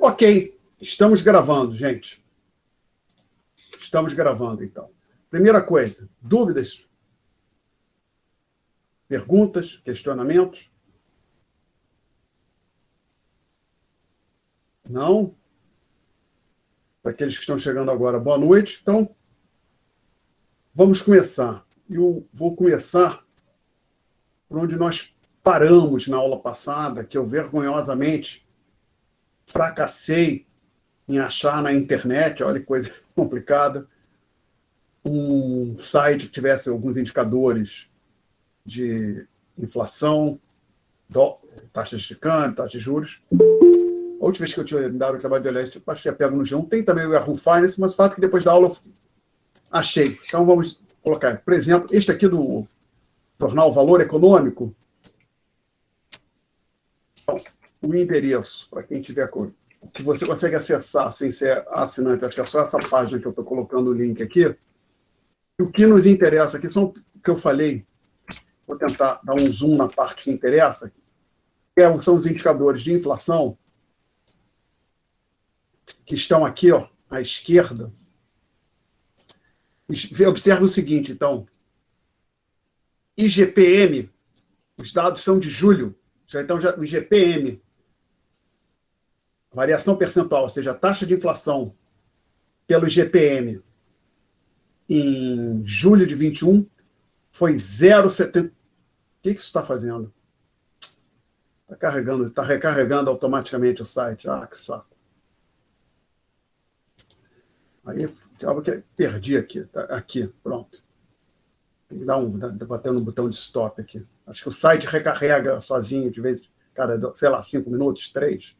Ok, estamos gravando, gente. Estamos gravando, então. Primeira coisa, dúvidas? Perguntas? Questionamentos? Não? Para aqueles que estão chegando agora, boa noite. Então, vamos começar. Eu vou começar por onde nós paramos na aula passada, que eu vergonhosamente fracassei em achar na internet, olha que coisa complicada, um site que tivesse alguns indicadores de inflação, taxas de câmbio, taxas de juros. A última vez que eu tinha dado o trabalho de olhar isso, eu acho que pego no G1. Tem também o Yahoo Finance, mas o fato é que depois da aula eu achei. Então vamos colocar, por exemplo, este aqui do jornal Valor Econômico. Então, o endereço, para quem tiver o que você consegue acessar sem ser assinante, acho que é só essa página que eu estou colocando o link aqui. E o que nos interessa aqui são o que eu falei. Vou tentar dar um zoom na parte que interessa, que são os indicadores de inflação, que estão aqui, ó, à esquerda. Observe o seguinte, então. IGPM, os dados são de julho. Então, o IGPM, variação percentual, ou seja, a taxa de inflação pelo IGPM em julho de 21 foi 0,70. O que isso está fazendo? Está recarregando automaticamente o site. Ah, que saco. Aí, perdi aqui. Tá, aqui, pronto. Tem que bater no botão de stop aqui. Acho que o site recarrega sozinho, de vez, cada, sei lá, 5 minutos, 3.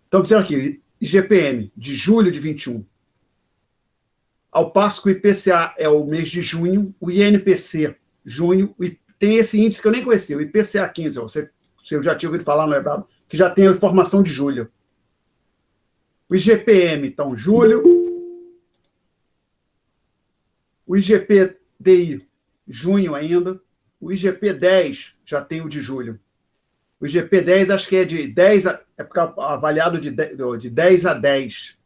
Então, observa aqui, IGPM, de julho de 21. Ao passo que o IPCA é o mês de junho, o INPC, junho, tem esse índice que eu nem conhecia, o IPCA 15, se eu já tinha ouvido falar, não é verdade, que já tem a informação de julho. O IGPM, então, julho. O IGPDI, junho ainda. O IGP-10 já tem o de julho. O IGP-10 acho que é de 10 é avaliado de 10 a 10.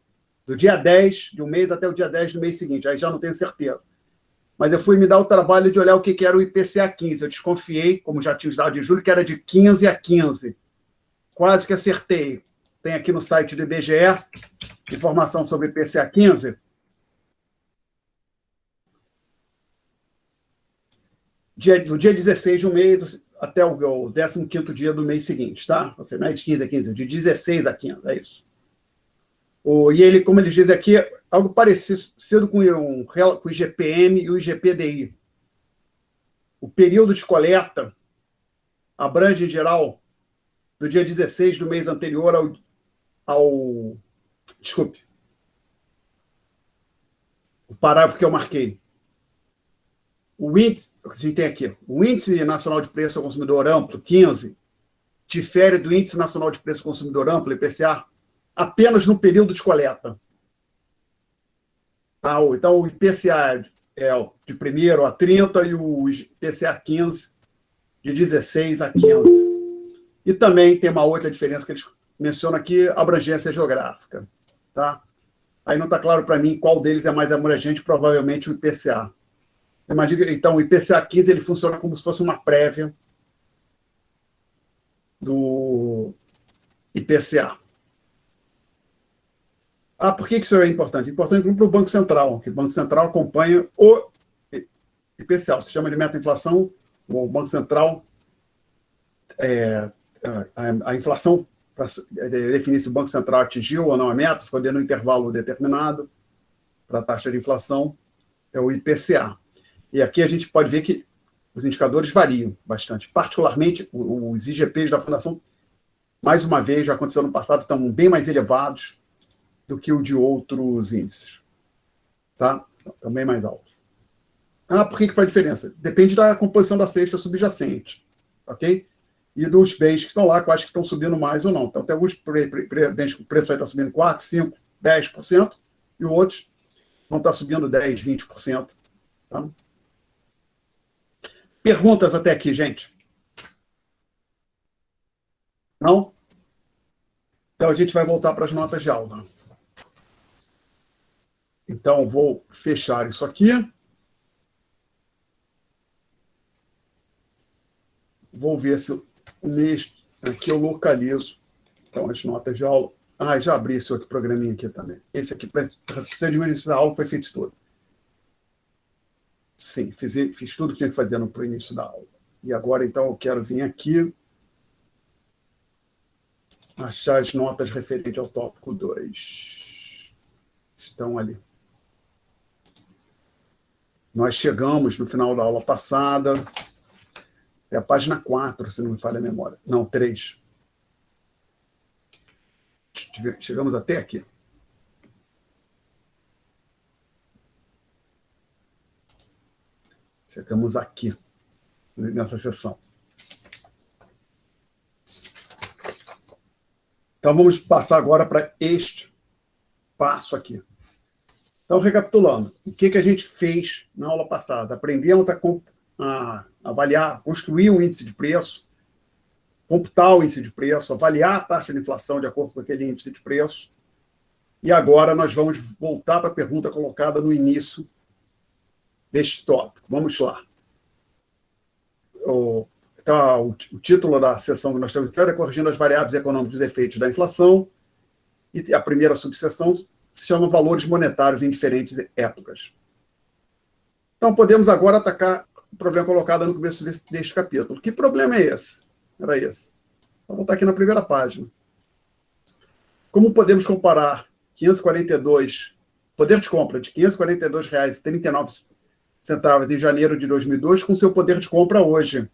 Do dia 10 de um mês até o dia 10 do mês seguinte. Aí já não tenho certeza. Mas eu fui me dar o trabalho de olhar o que era o IPCA 15. Eu desconfiei, como já tinha os dados de julho, que era de 15 a 15. Quase que acertei. Tem aqui no site do IBGE informação sobre o IPCA 15. Do dia 16 de um mês até o 15º dia do mês seguinte, tá? Você não é de 15 a 15, de 16 a 15, é isso. E ele, como eles dizem aqui, algo parecido com o IGPM e o IGPDI. O período de coleta abrange, em geral, do dia 16 do mês anterior desculpe, o parágrafo que eu marquei. O índice, que a gente tem aqui, o Índice Nacional de Preço ao Consumidor Amplo, 15, difere do Índice Nacional de Preço ao Consumidor Amplo, IPCA, apenas no período de coleta. Tá? Então, o IPCA é de 1º a 30 e o IPCA 15 de 16 a 15. E também tem uma outra diferença que eles mencionam aqui, abrangência geográfica. Tá? Aí não está claro para mim qual deles é mais abrangente, provavelmente o IPCA. Então, o IPCA 15 ele funciona como se fosse uma prévia do IPCA. Por que isso é importante? Importante para o Banco Central, que o Banco Central acompanha o IPCA, o sistema de meta-inflação, o Banco Central, a inflação, para definir se o Banco Central atingiu ou não a meta, ficou dentro de um intervalo determinado para a taxa de inflação, é o IPCA. E aqui a gente pode ver que os indicadores variam bastante. Particularmente, os IGPs da Fundação, mais uma vez, já aconteceu no passado, estão bem mais elevados do que o de outros índices. Tá? Também mais altos. Por que faz diferença? Depende da composição da cesta subjacente. Ok? E dos bens que estão lá, que eu acho que estão subindo mais ou não. Então, tem alguns bens que o preço vai estar subindo 4%, 5%, 10%, e outros vão estar subindo 10%, 20%. Tá? Perguntas até aqui, gente? Não? Então, a gente vai voltar para as notas de aula. Então, vou fechar isso aqui. Vou ver se neste aqui eu localizo. Então, as notas de aula. Ah, já abri esse outro programinha aqui também. Esse aqui, para o início da aula, foi feito tudo. Sim, fiz tudo que tinha que fazer no início da aula. E agora, então, eu quero vir aqui, achar as notas referentes ao tópico 2. Estão ali. Nós chegamos no final da aula passada, é a página 4, se não me falha a memória. Não, 3. Chegamos até aqui. Chegamos aqui, nessa sessão. Então, vamos passar agora para este passo aqui. Então, recapitulando, o que a gente fez na aula passada? Aprendemos a avaliar, construir um índice de preço, computar o índice de preço, avaliar a taxa de inflação de acordo com aquele índice de preço. E agora nós vamos voltar para a pergunta colocada no início deste tópico. Vamos lá. O título da sessão que nós estamos é Corrigindo as variáveis econômicas dos efeitos da inflação. E a primeira subseção se chama Valores Monetários em Diferentes Épocas. Então, podemos agora atacar o problema colocado no começo deste capítulo. Que problema é esse? Era esse. Vou voltar aqui na primeira página. Como podemos comparar 542, poder de compra de R$ 542,39 em janeiro de 2002 com seu poder de compra hoje?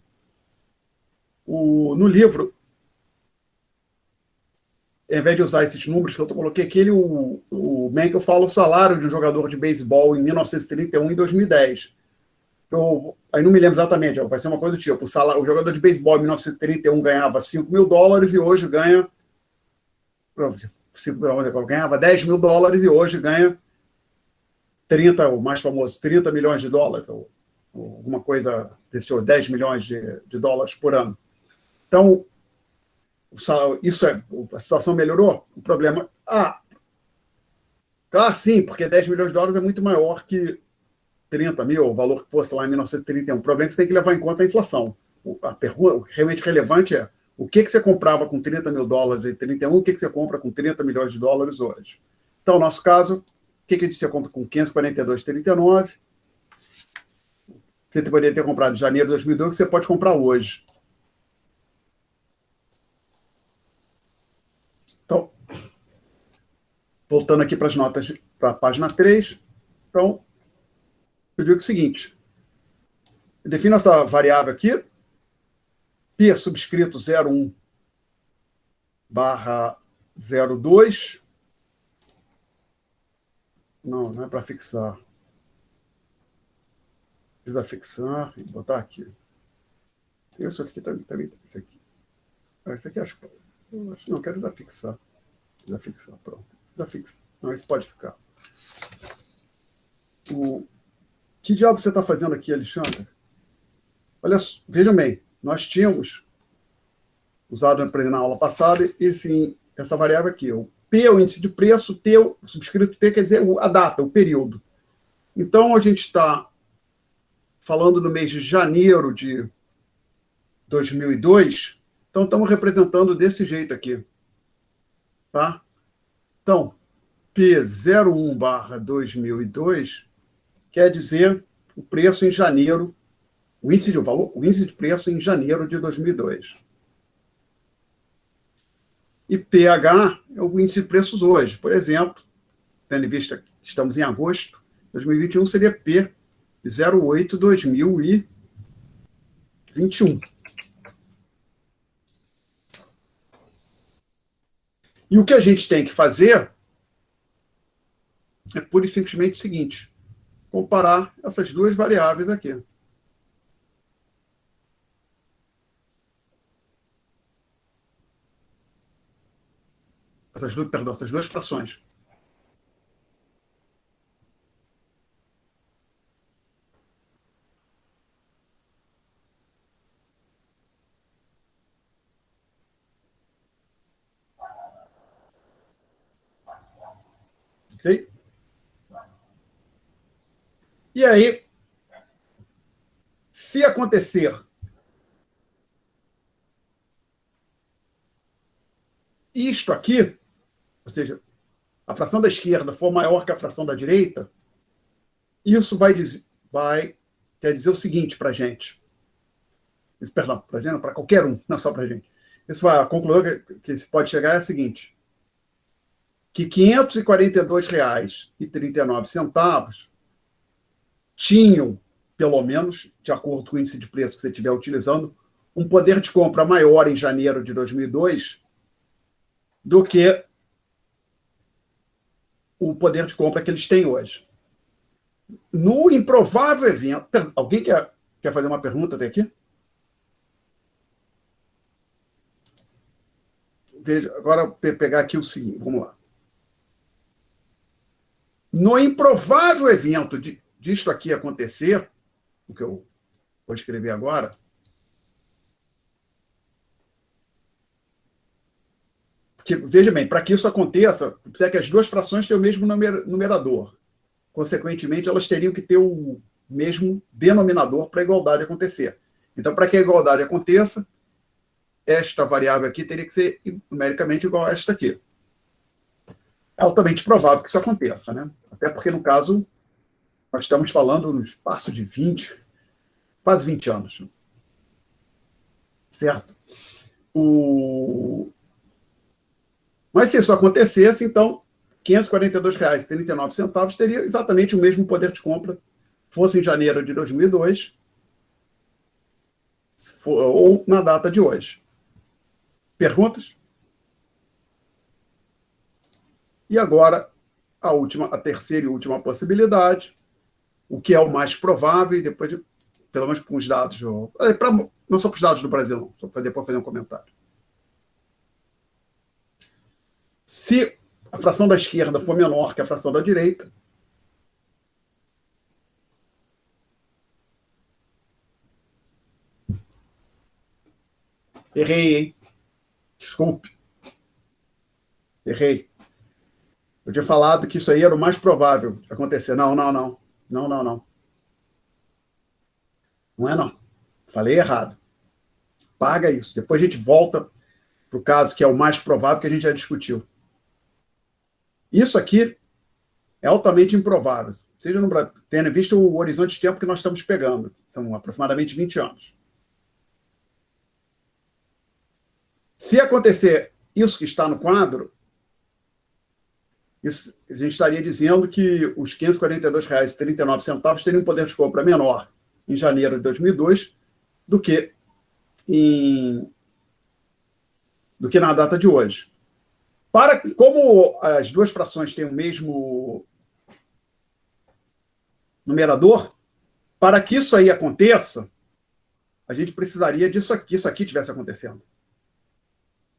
No livro, ao invés de usar esses números que eu coloquei aqui, o Menkel fala o salário de um jogador de beisebol em 1931 e 2010. Aí não me lembro exatamente, vai ser uma coisa do tipo, o jogador de beisebol em 1931 ganhava $5.000 e hoje ganha, ganhava $10.000 e hoje ganha 30, o mais famoso, $30 milhões, ou alguma coisa desse tipo, 10 milhões de dólares por ano. Então, isso a situação melhorou? O problema. Claro, sim, porque $10 milhões é muito maior que 30 mil, o valor que fosse lá em 1931. O problema é que você tem que levar em conta a inflação. A pergunta realmente relevante é o que você comprava com $30 mil em 31, o que você compra com $30 milhões hoje. Então, no nosso caso, o que você compra com 542,39? Você poderia ter comprado em janeiro de 2002, que você pode comprar hoje. Então, voltando aqui para as notas, para a página 3. Então, eu digo o seguinte: eu defino essa variável aqui, P subscrito 01 barra 02. Não é para fixar. Precisa fixar e botar aqui. Isso aqui também. Esse aqui. Esse aqui acho que. Não, quero desafixar. Desafixar, pronto. Desafixar. Não, esse pode ficar. Que diabo você está fazendo aqui, Alexandre? Olha, vejam bem, nós tínhamos usado na aula passada essa variável aqui. O P é o índice de preço, T, o subscrito T quer dizer a data, o período. Então, a gente está falando no mês de janeiro de 2002, então estamos representando desse jeito aqui. Tá? Então, P01/2002 quer dizer o preço em janeiro, o índice de preço em janeiro de 2002. E PH é o índice de preços hoje. Por exemplo, tendo em vista que estamos em agosto de 2021, seria P08/2021. E o que a gente tem que fazer é pura e simplesmente o seguinte: comparar essas duas variáveis aqui. Essas duas frações. Ok? E aí, se acontecer isto aqui, ou seja, a fração da esquerda for maior que a fração da direita, isso quer dizer o seguinte para a gente. Perdão, para qualquer um, não só para a gente. Isso vai, a conclusão que se pode chegar é a seguinte: que R$ 542,39 tinham, pelo menos, de acordo com o índice de preço que você estiver utilizando, um poder de compra maior em janeiro de 2002 do que o poder de compra que eles têm hoje. No improvável evento... Alguém quer fazer uma pergunta até aqui? Veja, agora pegar aqui o seguinte, vamos lá. No improvável evento disto aqui acontecer, o que eu vou escrever agora, porque, veja bem, para que isso aconteça, precisa que as duas frações tenham o mesmo numerador. Consequentemente, elas teriam que ter o mesmo denominador para a igualdade acontecer. Então, para que a igualdade aconteça, esta variável aqui teria que ser numericamente igual a esta aqui. É altamente provável que isso aconteça, né? Até porque, no caso, nós estamos falando no espaço de quase 20 anos. Certo? Mas se isso acontecesse, então, R$ 542,39 teria exatamente o mesmo poder de compra, fosse em janeiro de 2002, ou na data de hoje. Perguntas? E agora, a terceira e última possibilidade, o que é o mais provável, e depois, pelo menos para os dados, não só para os dados do Brasil, não, só para depois fazer um comentário. Se a fração da esquerda for menor que a fração da direita, errei, hein? Desculpe. Errei. Eu tinha falado que isso aí era o mais provável de acontecer. Não. Não é não. Falei errado. Paga isso. Depois a gente volta para o caso que é o mais provável que a gente já discutiu. Isso aqui é altamente improvável. Seja no Brasil, tendo visto o horizonte de tempo que nós estamos pegando. São aproximadamente 20 anos. Se acontecer isso que está no quadro, isso, a gente estaria dizendo que os R$ 542,39 teriam um poder de compra menor em janeiro de 2002 do que na data de hoje. Como as duas frações têm o mesmo numerador, para que isso aí aconteça, a gente precisaria disso aqui, isso aqui tivesse acontecendo.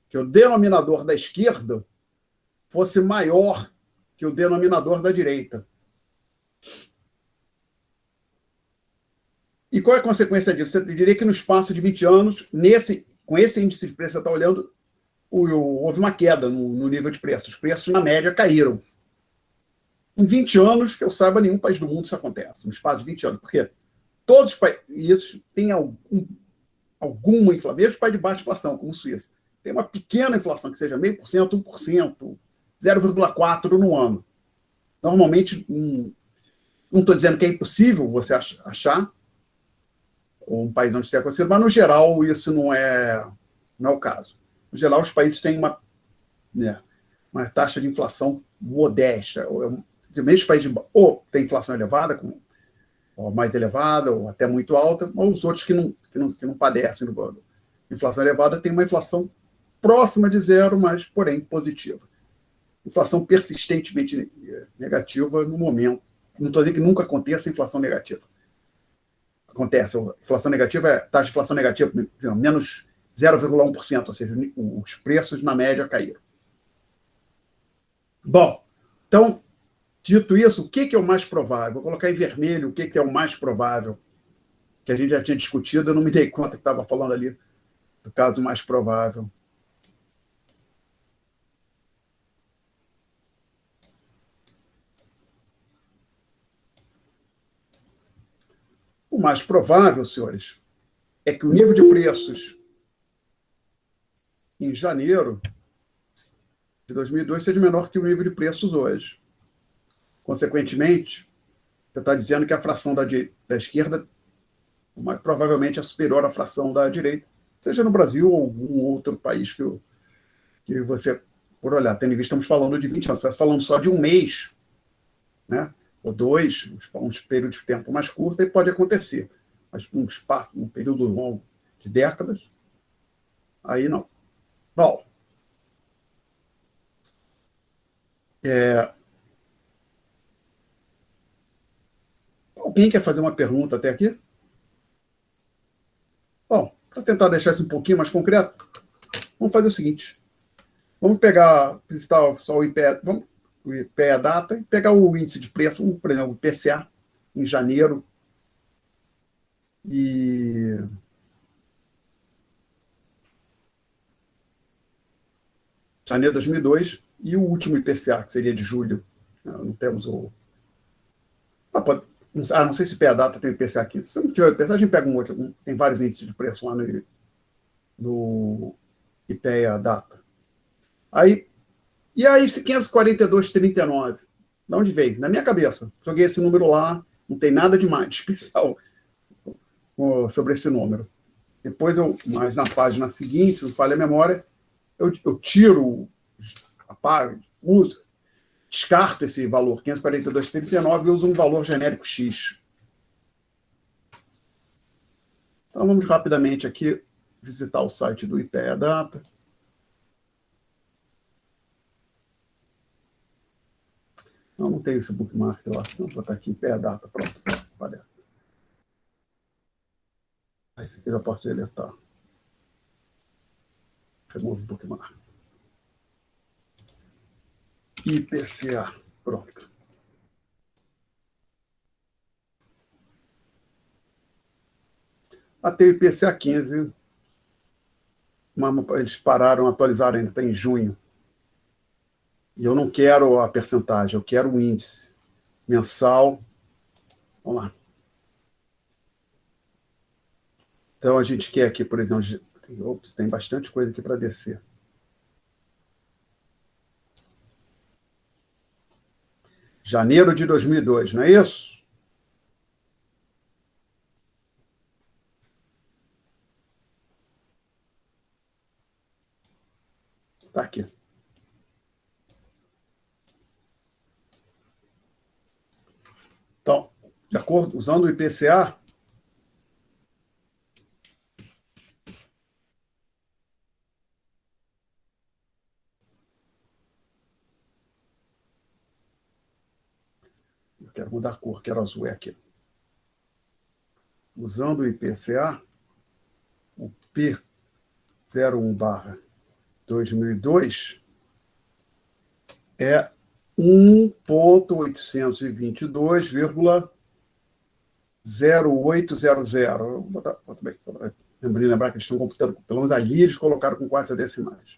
Que o denominador da esquerda fosse maior que o denominador da direita. E qual é a consequência disso? Você diria que no espaço de 20 anos, com esse índice de preço que você está olhando, houve uma queda no nível de preço. Os preços, na média, caíram. Em 20 anos, que eu saiba, nenhum país do mundo isso acontece. No espaço de 20 anos. Porque todos os países têm alguma inflação, mesmo os países de baixa inflação, como a Suíça. Tem uma pequena inflação, que seja 0,5%, 1%, 0,4% no ano. Normalmente, não estou dizendo que é impossível você achar um país onde isso é acontecido, mas, no geral, isso não é o caso. No geral, os países têm uma taxa de inflação modesta. Mesmo os países ou tem inflação elevada, ou mais elevada, ou até muito alta, ou os outros que não padecem do inflação elevada têm uma inflação próxima de zero, mas, porém, positiva. Inflação persistentemente negativa no momento. Não estou dizendo que nunca aconteça inflação negativa. Acontece. A inflação negativa é taxa de inflação negativa, menos 0,1%, ou seja, os preços, na média, caíram. Bom, então, dito isso, o que é o mais provável? Vou colocar em vermelho o que é o mais provável, que a gente já tinha discutido, eu não me dei conta que estava falando ali do caso mais provável. mais provável, senhores, é que o nível de preços em janeiro de 2002 seja menor que o nível de preços hoje. Consequentemente, você está dizendo que a fração da esquerda provavelmente é superior à fração da direita, seja no Brasil ou algum outro país que você, por olhar, tendo em vista, estamos falando de 20 anos, você está falando só de um mês, né? Ou dois, uns períodos de tempo mais curto, e pode acontecer. Mas um período longo de décadas, aí não. Bom, alguém quer fazer uma pergunta até aqui? Bom, para tentar deixar isso um pouquinho mais concreto, vamos fazer o seguinte. Vamos pegar, visitar só o IPEA, vamos, o IPEA data e pegar o índice de preço, por exemplo, o IPCA, em janeiro e janeiro de 2002 e o último IPCA, que seria de julho. Não temos o... não sei se IPEA data tem o IPCA aqui. Se não tiver o IPCA, a gente pega um outro. Tem vários índices de preço lá no IPEA data. Aí, e aí esse 542,39? De onde veio? Na minha cabeça. Joguei esse número lá, não tem nada de mais de especial sobre esse número. Depois, mas na página seguinte, se não falha a memória, eu tiro a página, descarto esse valor 542,39 e uso um valor genérico X. Então, vamos rapidamente aqui visitar o site do IPEA Data. Não tem esse bookmark lá. Vou botar aqui IPEA Data. Pronto, aparece. Aí aqui eu já posso deletar. Remove bookmark. IPCA. Pronto. Até o IPCA 15, eles pararam, atualizaram ainda, está em junho. E eu não quero a percentagem, eu quero o índice mensal. Vamos lá. Então, a gente quer aqui, por exemplo, tem bastante coisa aqui para descer. Janeiro de 2002, não é isso? Está aqui. Então, de acordo, usando o IPCA, eu quero mudar a cor, quero azul, é aqui. Usando o IPCA, o P01/2002 é 1.822,0800. Vou botar bem, lembrar que eles estão computando, pelo menos ali eles colocaram com 4 decimais.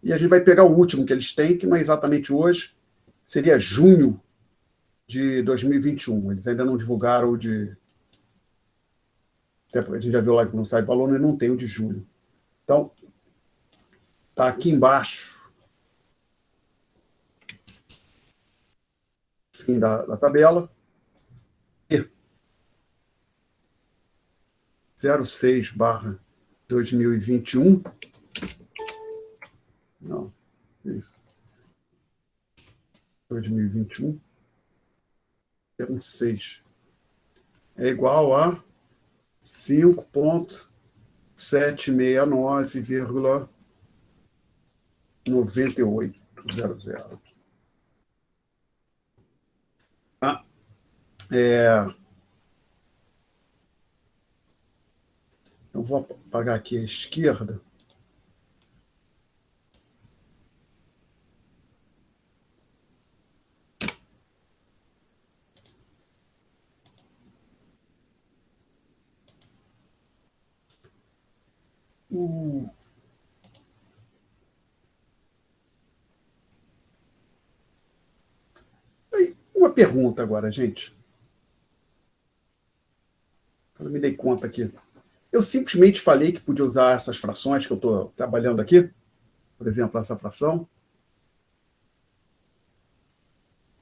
E a gente vai pegar o último que eles têm, que não é exatamente hoje, seria junho de 2021. Eles ainda não divulgaram o de... Até porque a gente já viu lá que no site do aluno não tem o de julho. Então, está aqui embaixo, fim da tabela, e 06/2021. Não, isso. 2021. É um 6. É igual a 5.769,9800. Ah, eu vou apagar aqui à esquerda. Uma pergunta agora, gente. me dei conta aqui. Eu simplesmente falei que podia usar essas frações que eu estou trabalhando aqui. Por exemplo, essa fração.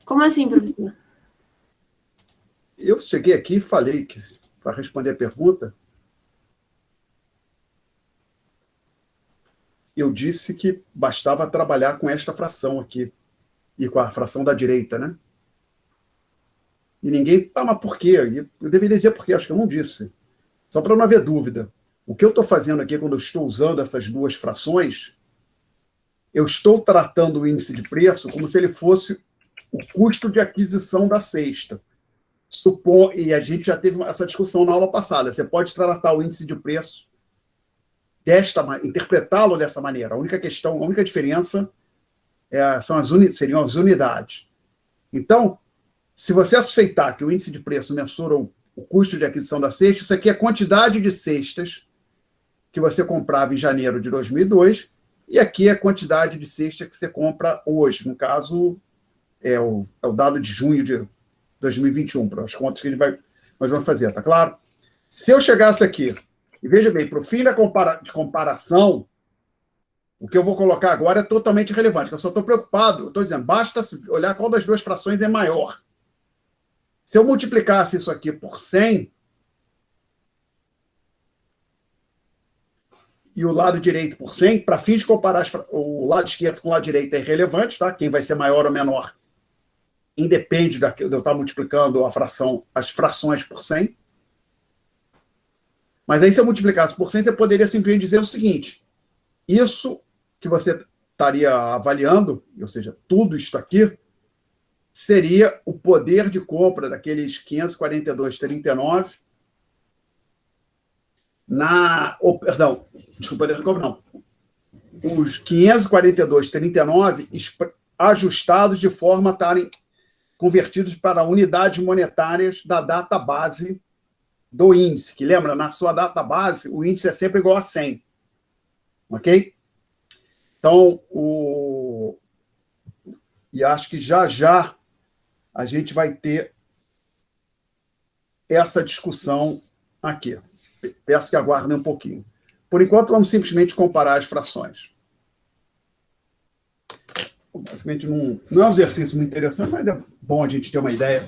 Como assim, professor? Eu cheguei aqui e falei que, para responder a pergunta, eu disse que bastava trabalhar com esta fração aqui, e com a fração da direita, né? E ninguém, mas por quê? Eu deveria dizer por quê, acho que eu não disse. Só para não haver dúvida. O que eu estou fazendo aqui, quando eu estou usando essas duas frações, eu estou tratando o índice de preço como se ele fosse o custo de aquisição da cesta. E a gente já teve essa discussão na aula passada. Você pode tratar o índice de preço interpretá-lo dessa maneira. A única questão, a única diferença seriam as unidades. Então, se você aceitar que o índice de preço mensura o custo de aquisição da cesta, isso aqui é a quantidade de cestas que você comprava em janeiro de 2002, e aqui é a quantidade de cestas que você compra hoje. No caso, é o dado de junho de 2021, para as contas que nós vamos fazer, tá claro? Se eu chegasse aqui, e veja bem, para o fim de comparação, o que eu vou colocar agora é totalmente relevante, eu só estou preocupado, eu estou dizendo, basta olhar qual das duas frações é maior. Se eu multiplicasse isso aqui por 100, e o lado direito por 100, para fins de comparar o lado esquerdo com o lado direito é irrelevante, tá? Quem vai ser maior ou menor independe de eu estar multiplicando as frações por 100. Mas aí, se eu multiplicasse por 100, você poderia simplesmente dizer o seguinte: isso que você estaria avaliando, ou seja, tudo isto aqui, seria o poder de compra daqueles 542,39 perdão, desculpa, poder de compra não. Os 542,39 ajustados de forma a estarem convertidos para unidades monetárias da data base do índice, que lembra, na sua data base, o índice é sempre igual a 100. Ok? Então, e acho que já a gente vai ter essa discussão aqui. Peço que aguardem um pouquinho. Por enquanto, vamos simplesmente comparar as frações. Basicamente, não é um exercício muito interessante, mas é bom a gente ter uma ideia.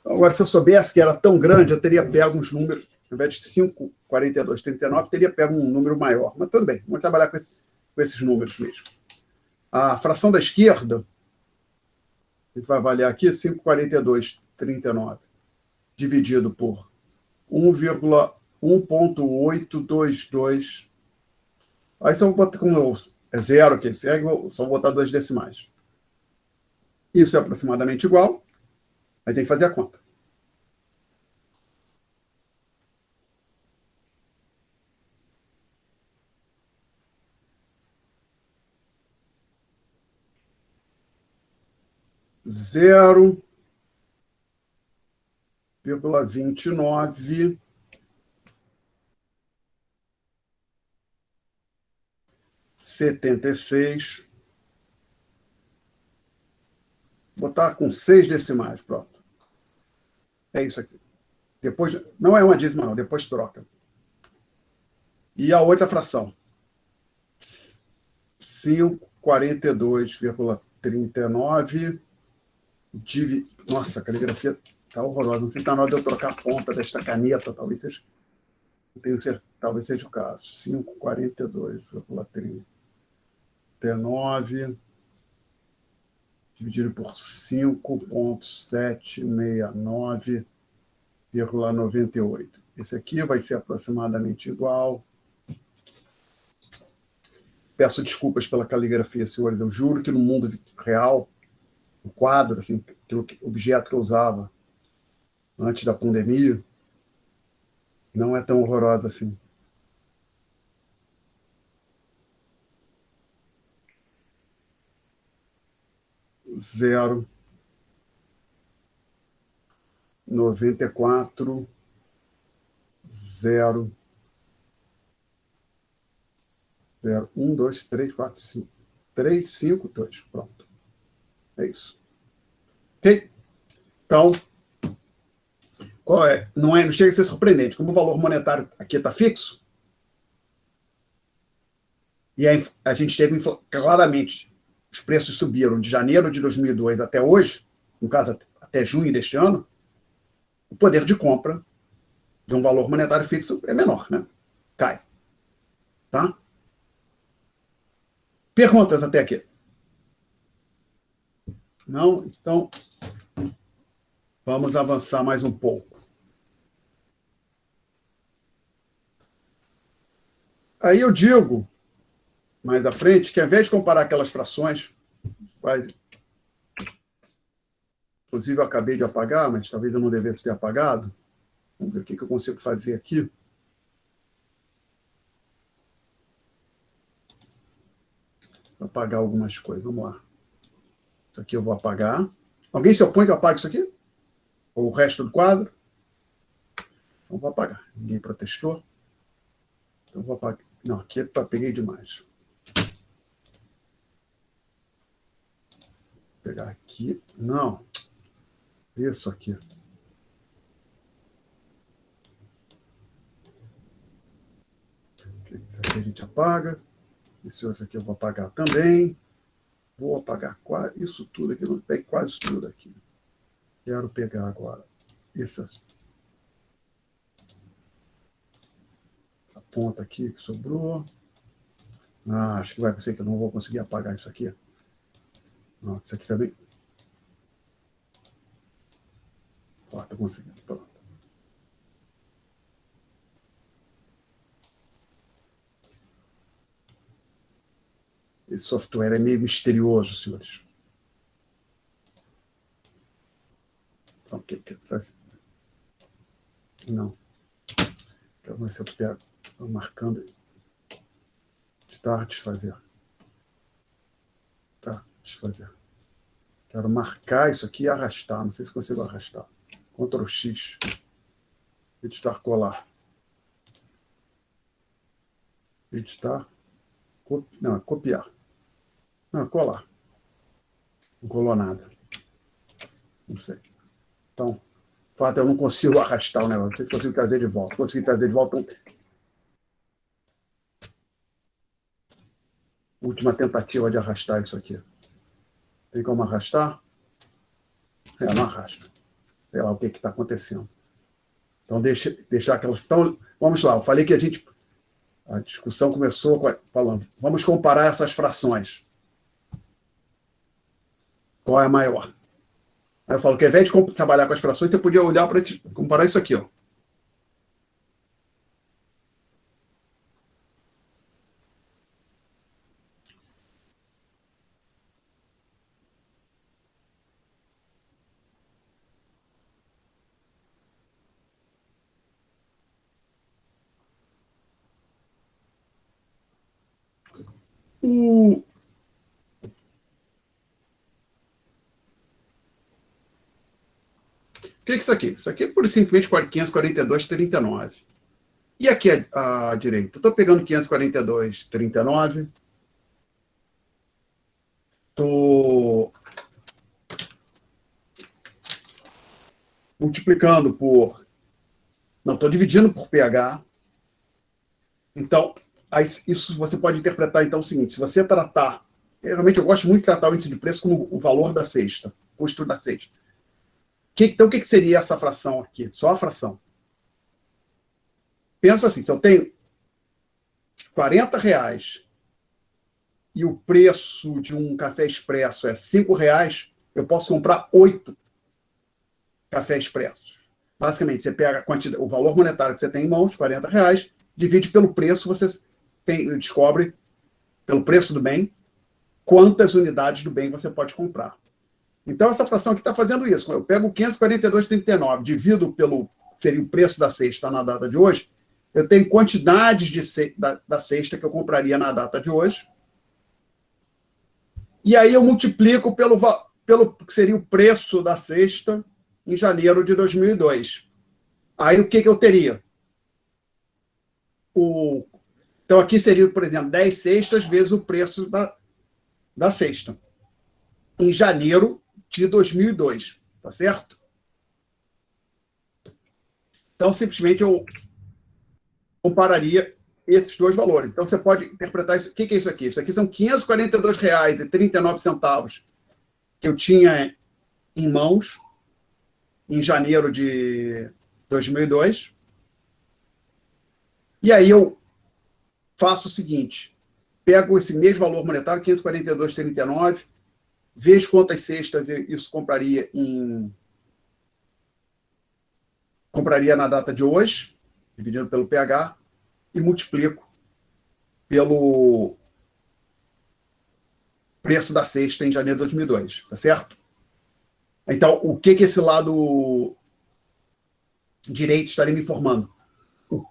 Agora, se eu soubesse que era tão grande, eu teria pego uns números, ao invés de 5,42,39, teria pego um número maior. Mas tudo bem, vamos trabalhar com esses números mesmo. A fração da esquerda, a gente vai avaliar aqui, 5,42,39, dividido por 1,822. Aí só vou botar como é zero que segue, só vou botar 2 decimais. Isso é aproximadamente igual. Aí tem que fazer a conta. Zero vírgula 29 76. Botar com 6 decimais, pronto. É isso aqui. Depois, não é uma dízima, não, depois troca. E a outra fração? 5,42,39. Nossa, a caligrafia está horrorosa. Não sei se está na hora de eu trocar a ponta desta caneta, talvez seja. Não tenho certeza, talvez seja o caso. 5,42,39 dividido por 5,769,98. Esse aqui vai ser aproximadamente igual. Peço desculpas pela caligrafia, senhores. Eu juro que no mundo real, o quadro, assim, o objeto que eu usava antes da pandemia, não é tão horrorosa assim. Zero 94 0 0 1 2 3 4 5 3 5 2. Pronto. É isso. Ok? Então, não chega a ser surpreendente. Como o valor monetário aqui está fixo, e a gente teve claramente, os preços subiram de janeiro de 2002 até hoje, no caso até junho deste ano, o poder de compra de um valor monetário fixo é menor, né? Cai. Tá? Perguntas até aqui? Não? Então, vamos avançar mais um pouco. Aí eu digo, mais à frente, que ao invés de comparar aquelas frações, inclusive eu acabei de apagar, mas talvez eu não devesse ter apagado. Vamos ver o que eu consigo fazer aqui. Vou apagar algumas coisas, vamos lá. Isso aqui eu vou apagar. Alguém se opõe que eu apague isso aqui? Ou o resto do quadro? Então vou apagar. Ninguém protestou. Então vou apagar. Não, aqui peguei demais. Vou pegar aqui. Não. Isso aqui. Isso aqui a gente apaga. Esse outro aqui eu vou apagar também. Vou apagar quase isso tudo aqui. Eu peguei quase tudo aqui. Quero pegar agora essa ponta aqui que sobrou. Acho que vai ser que eu não vou conseguir apagar isso aqui. Não, isso aqui também. Ó, tô conseguindo. Pronto. Esse software é meio misterioso, senhores. Então, o que que faz? Não. Quero ver se eu pego. Estou marcando. Tá, desfazer. Tá, desfazer. Quero marcar isso aqui e arrastar. Não sei se consigo arrastar. Ctrl X. Editar, colar. Editar. Não, copiar. Não, colar. Não colou nada. Não sei. Então, o fato é eu não consigo arrastar o negócio. Não sei se consigo trazer de volta. Consegui trazer de volta. Última tentativa de arrastar isso aqui. Tem como arrastar? Não arrasta. Sei lá o que está acontecendo. Então, deixar aquelas. Então, vamos lá. Eu falei que a discussão começou falando, vamos comparar essas frações. Qual é a maior? Aí eu falo que ao invés de trabalhar com as frações, você podia olhar para comparar isso aqui, ó. O que é isso aqui? Isso aqui é por simplesmente 542,39. E aqui à direita? Estou pegando 542,39. Estou multiplicando por... Não, estou dividindo por pH. Então, isso você pode interpretar então o seguinte, se você tratar... Realmente eu gosto muito de tratar o índice de preço como o valor da cesta, custo da cesta. Então, o que seria essa fração aqui? Só a fração. Pensa assim, se eu tenho R$40 e o preço de um café expresso é R$5, eu posso comprar 8 cafés expressos. Basicamente, você pega o valor monetário que você tem em mãos, R$40, divide pelo preço, você descobre, pelo preço do bem, quantas unidades do bem você pode comprar. Então, essa fração aqui está fazendo isso. Eu pego 542,39, divido pelo seria o preço da cesta na data de hoje, eu tenho quantidades da cesta que eu compraria na data de hoje, e aí eu multiplico pelo que seria o preço da cesta em janeiro de 2002. Aí o que eu teria? Então aqui seria, por exemplo, 10 cestas vezes o preço da cesta em janeiro de 2002, tá certo? Então, simplesmente, eu compararia esses dois valores. Então, você pode interpretar isso. O que é isso aqui? Isso aqui são R$ 542,39 que eu tinha em mãos em janeiro de 2002. E aí eu faço o seguinte, pego esse mesmo valor monetário, 542,39, vejo quantas cestas isso compraria na data de hoje, dividindo pelo pH, e multiplico pelo preço da cesta em janeiro de 2002, tá certo? Então, o que esse lado direito estaria me informando?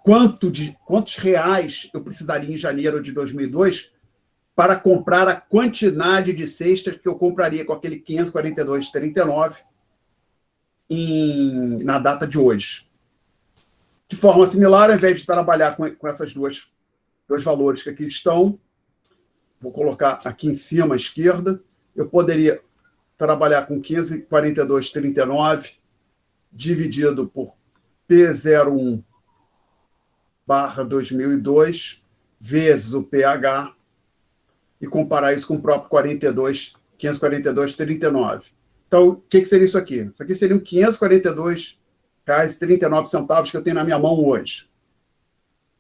Quantos reais eu precisaria em janeiro de 2002 para comprar a quantidade de cestas que eu compraria com aquele 542,39 na data de hoje. De forma similar, ao invés de trabalhar com essas dois valores que aqui estão, vou colocar aqui em cima à esquerda, eu poderia trabalhar com 542,39 dividido por P01/2002 vezes o pH e comparar isso com o próprio 542,39. Então, o que seria isso aqui? Isso aqui seriam R$ 542,39 que eu tenho na minha mão hoje.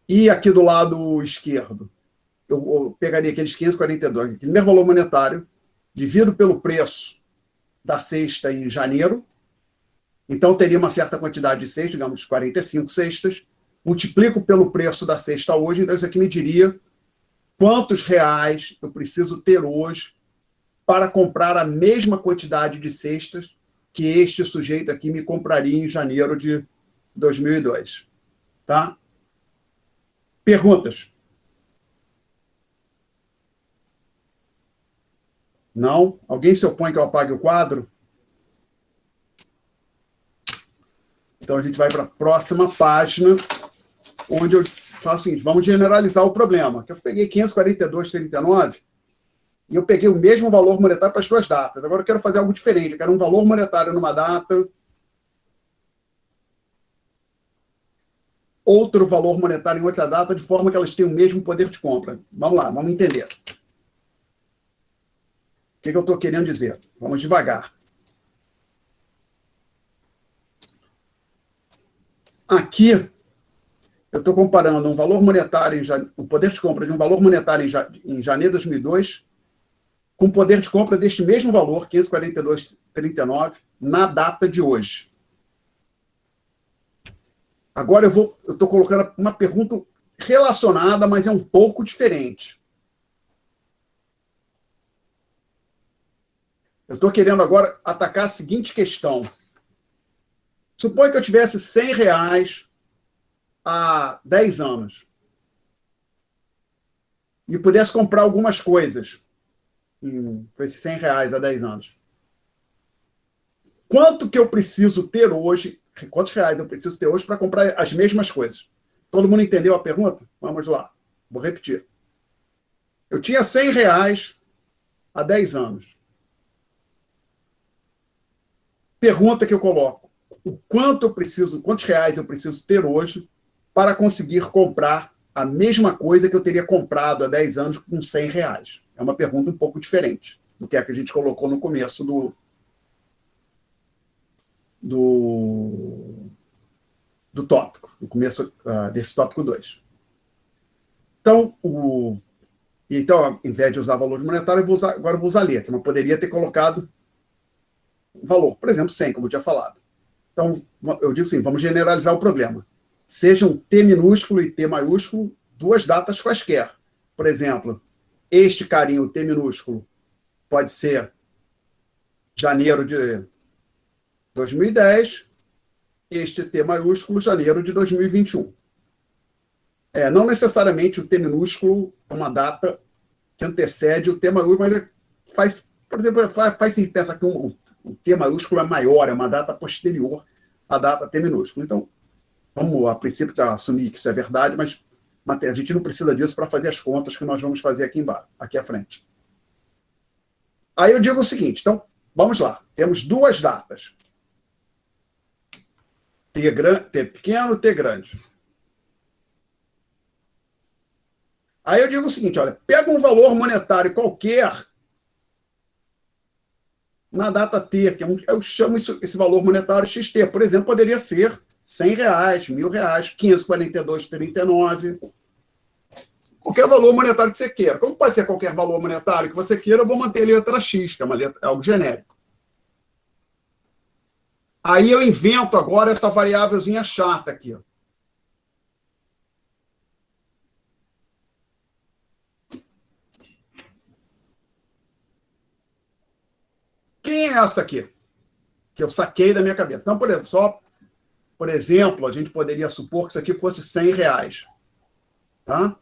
E aqui do lado esquerdo, eu pegaria aqueles 542, aquele mesmo valor monetário, divido pelo preço da cesta em janeiro, então teria uma certa quantidade de cestas, digamos 45 cestas, multiplico pelo preço da cesta hoje, então isso aqui me diria quantos reais eu preciso ter hoje para comprar a mesma quantidade de cestas que este sujeito aqui me compraria em janeiro de 2002. Tá? Perguntas? Não? Alguém se opõe que eu apague o quadro? Então, a gente vai para a próxima página, onde eu faço o seguinte, vamos generalizar o problema. Eu peguei 542,39 e eu peguei o mesmo valor monetário para as duas datas. Agora eu quero fazer algo diferente. Eu quero um valor monetário numa data, outro valor monetário em outra data, de forma que elas tenham o mesmo poder de compra. Vamos lá, vamos entender. O que eu estou querendo dizer? Vamos devagar. Aqui, eu estou comparando um valor monetário, o poder de compra de um valor monetário em janeiro de 2002 com o poder de compra deste mesmo valor, 542,39, na data de hoje. Agora eu estou colocando uma pergunta relacionada, mas é um pouco diferente. Eu estou querendo agora atacar a seguinte questão. Suponha que eu tivesse R$100 há 10 anos e pudesse comprar algumas coisas com esses R$100 há 10 anos. Quanto que eu preciso ter hoje, quantos reais eu preciso ter hoje para comprar as mesmas coisas? Todo mundo entendeu a pergunta? Vamos lá, vou repetir. Eu tinha R$100 há 10 anos. Pergunta que eu coloco. Quantos reais eu preciso ter hoje para conseguir comprar a mesma coisa que eu teria comprado há 10 anos com R$100? É uma pergunta um pouco diferente do que a gente colocou no começo do tópico, no começo desse tópico 2. Então, ao invés de usar valor monetário, agora eu vou usar letra. Não poderia ter colocado valor, por exemplo, 100, como eu tinha falado. Então, eu digo assim, vamos generalizar o problema. Sejam T minúsculo e T maiúsculo, duas datas quaisquer. Por exemplo, este carinho, T minúsculo, pode ser janeiro de 2010, este T maiúsculo, janeiro de 2021. Não necessariamente o T minúsculo é uma data que antecede o T maiúsculo, mas por exemplo, faz se pensar que o T maiúsculo é maior, é uma data posterior à data T minúsculo. Então, vamos, a princípio, assumir que isso é verdade, mas a gente não precisa disso para fazer as contas que nós vamos fazer aqui embaixo, aqui à frente. Aí eu digo o seguinte, então, vamos lá. Temos duas datas. T pequeno, T grande. Aí eu digo o seguinte, olha, pega um valor monetário qualquer na data T, que eu chamo esse valor monetário XT. Por exemplo, poderia ser R$ 100, R$ 1.000, 542,39. Qualquer valor monetário que você queira. Como pode ser qualquer valor monetário que você queira, eu vou manter a letra X, que é algo genérico. Aí eu invento agora essa variávelzinha chata aqui. Quem é essa aqui? Que eu saquei da minha cabeça. Então, por exemplo, a gente poderia supor que isso aqui fosse R$ 100. Tá?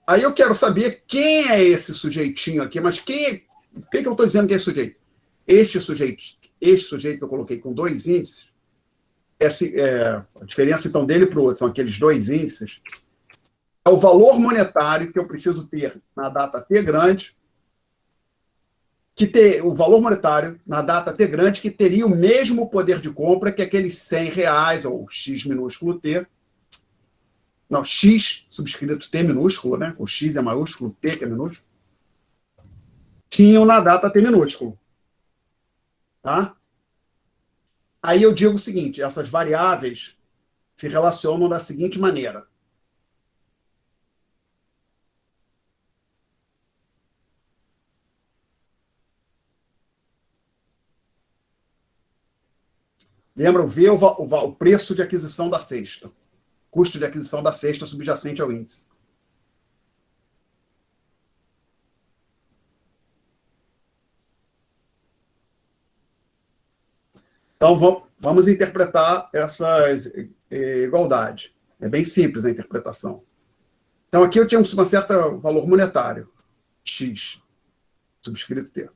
Aí eu quero saber quem é esse sujeitinho aqui, mas por que eu estou dizendo que é esse sujeito? Este sujeito que eu coloquei com dois índices, a diferença então dele para o outro, são aqueles dois índices, é o valor monetário que eu preciso ter na data T grande, o valor monetário na data T grande que teria o mesmo poder de compra que aqueles R$ 100, ou X minúsculo T, não, X subscrito T minúsculo, né? O X é maiúsculo, T que é minúsculo, tinham na data T minúsculo. Tá? Aí eu digo o seguinte, essas variáveis se relacionam da seguinte maneira. Lembra o V, o preço de aquisição da cesta. Custo de aquisição da cesta subjacente ao índice. Então, vamos interpretar essa igualdade. É bem simples a interpretação. Então, aqui eu tinha um certo valor monetário, X, subscrito T.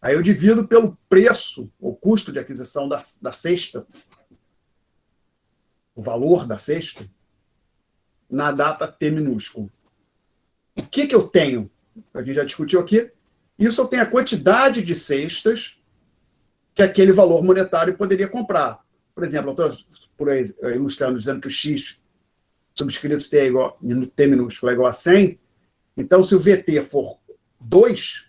Aí eu divido pelo preço, ou custo de aquisição da cesta, o valor da cesta, na data T minúsculo. O que eu tenho? A gente já discutiu aqui. Isso eu tenho a quantidade de cestas que aquele valor monetário poderia comprar. Por exemplo, eu estou ilustrando, dizendo que o X subscrito T minúsculo é igual a 100. Então, se o VT for 2,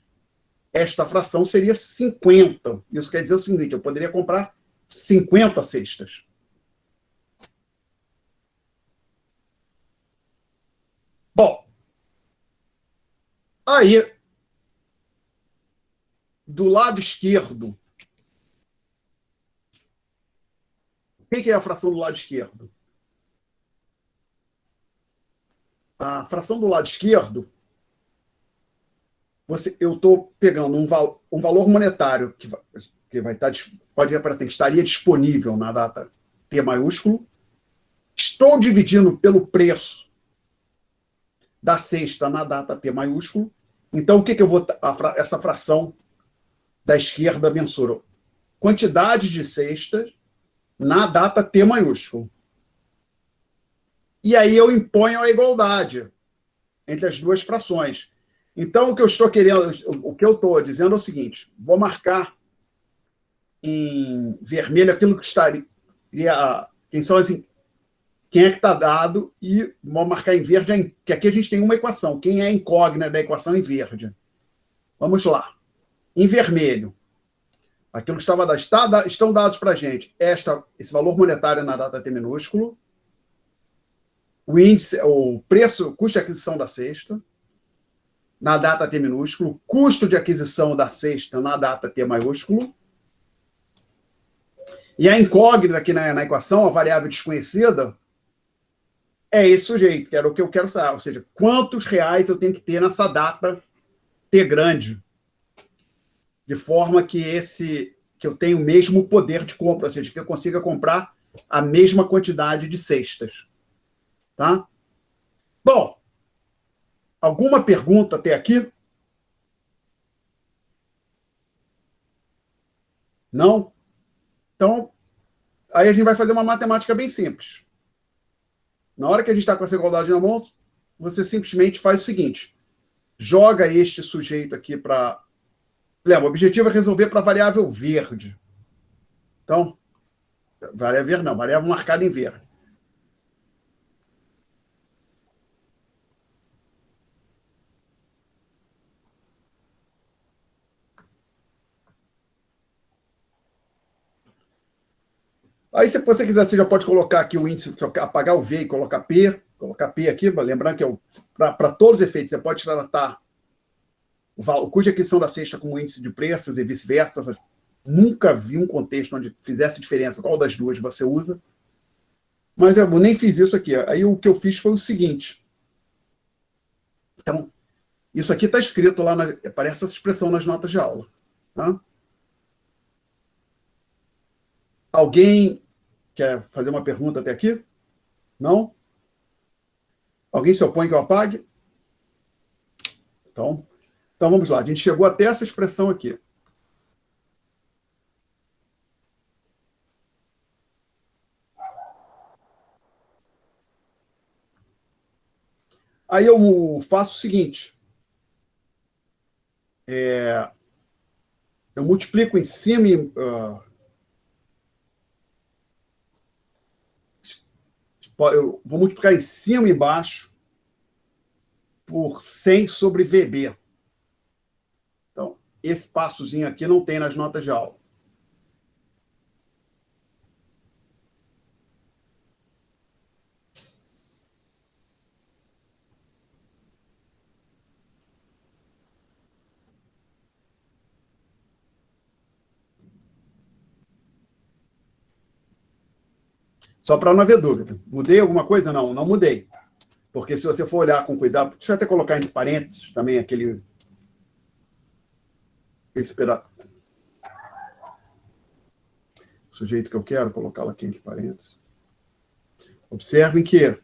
esta fração seria 50. Isso quer dizer o seguinte, eu poderia comprar 50 cestas. Bom, aí, do lado esquerdo, o que é a fração do lado esquerdo? A fração do lado esquerdo, eu estou pegando um valor monetário que vai estar, pode aparecer, que estaria disponível na data T maiúsculo, estou dividindo pelo preço da cesta na data T maiúsculo. Então, o que eu vou. Essa fração da esquerda mensura quantidade de cestas na data T maiúsculo. E aí eu imponho a igualdade entre as duas frações. Então, o que eu estou dizendo é o seguinte: vou marcar em vermelho aquilo que estaria. Quem é que está dado, e vou marcar em verde, que aqui a gente tem uma equação. Quem é a incógnita da equação em verde? Vamos lá. Em vermelho, aquilo que estava dado, estão dados para a gente esse valor monetário na data T minúsculo, o índice, o preço, o custo de aquisição da cesta, na data T minúsculo, custo de aquisição da cesta na data T maiúsculo, e a incógnita aqui na equação, a variável desconhecida, é esse sujeito, que era o que eu quero saber, ou seja, quantos reais eu tenho que ter nessa data T grande, de forma que eu tenha o mesmo poder de compra, ou seja, que eu consiga comprar a mesma quantidade de cestas. Tá? Bom, alguma pergunta até aqui? Não? Então, aí a gente vai fazer uma matemática bem simples. Na hora que a gente está com essa igualdade na mão, você simplesmente faz o seguinte: joga este sujeito aqui para... Lembra, o objetivo é resolver para a variável verde. Então, variável verde não, variável marcada em verde. Aí, se você quiser, você já pode colocar aqui o índice, apagar o V e colocar P aqui, lembrando que para todos os efeitos, você pode tratar o cuja aquisição da cesta como índice de preços e vice-versa. Nunca vi um contexto onde fizesse diferença qual das duas você usa. Mas eu nem fiz isso aqui. Aí o que eu fiz foi o seguinte. Então, isso aqui está escrito lá, aparece essa expressão nas notas de aula. Tá? Alguém quer fazer uma pergunta até aqui? Não? Alguém se opõe que eu apague? Então vamos lá. A gente chegou até essa expressão aqui. Aí eu faço o seguinte. Eu multiplico em cima eu vou multiplicar em cima e embaixo por 100 sobre VB. Então, esse passozinho aqui não tem nas notas de aula. Só para não haver dúvida. Mudei alguma coisa? Não, não mudei. Porque se você for olhar com cuidado, deixa eu até colocar entre parênteses também esse pedaço. O sujeito que eu quero, colocá-lo aqui entre parênteses. Observem que,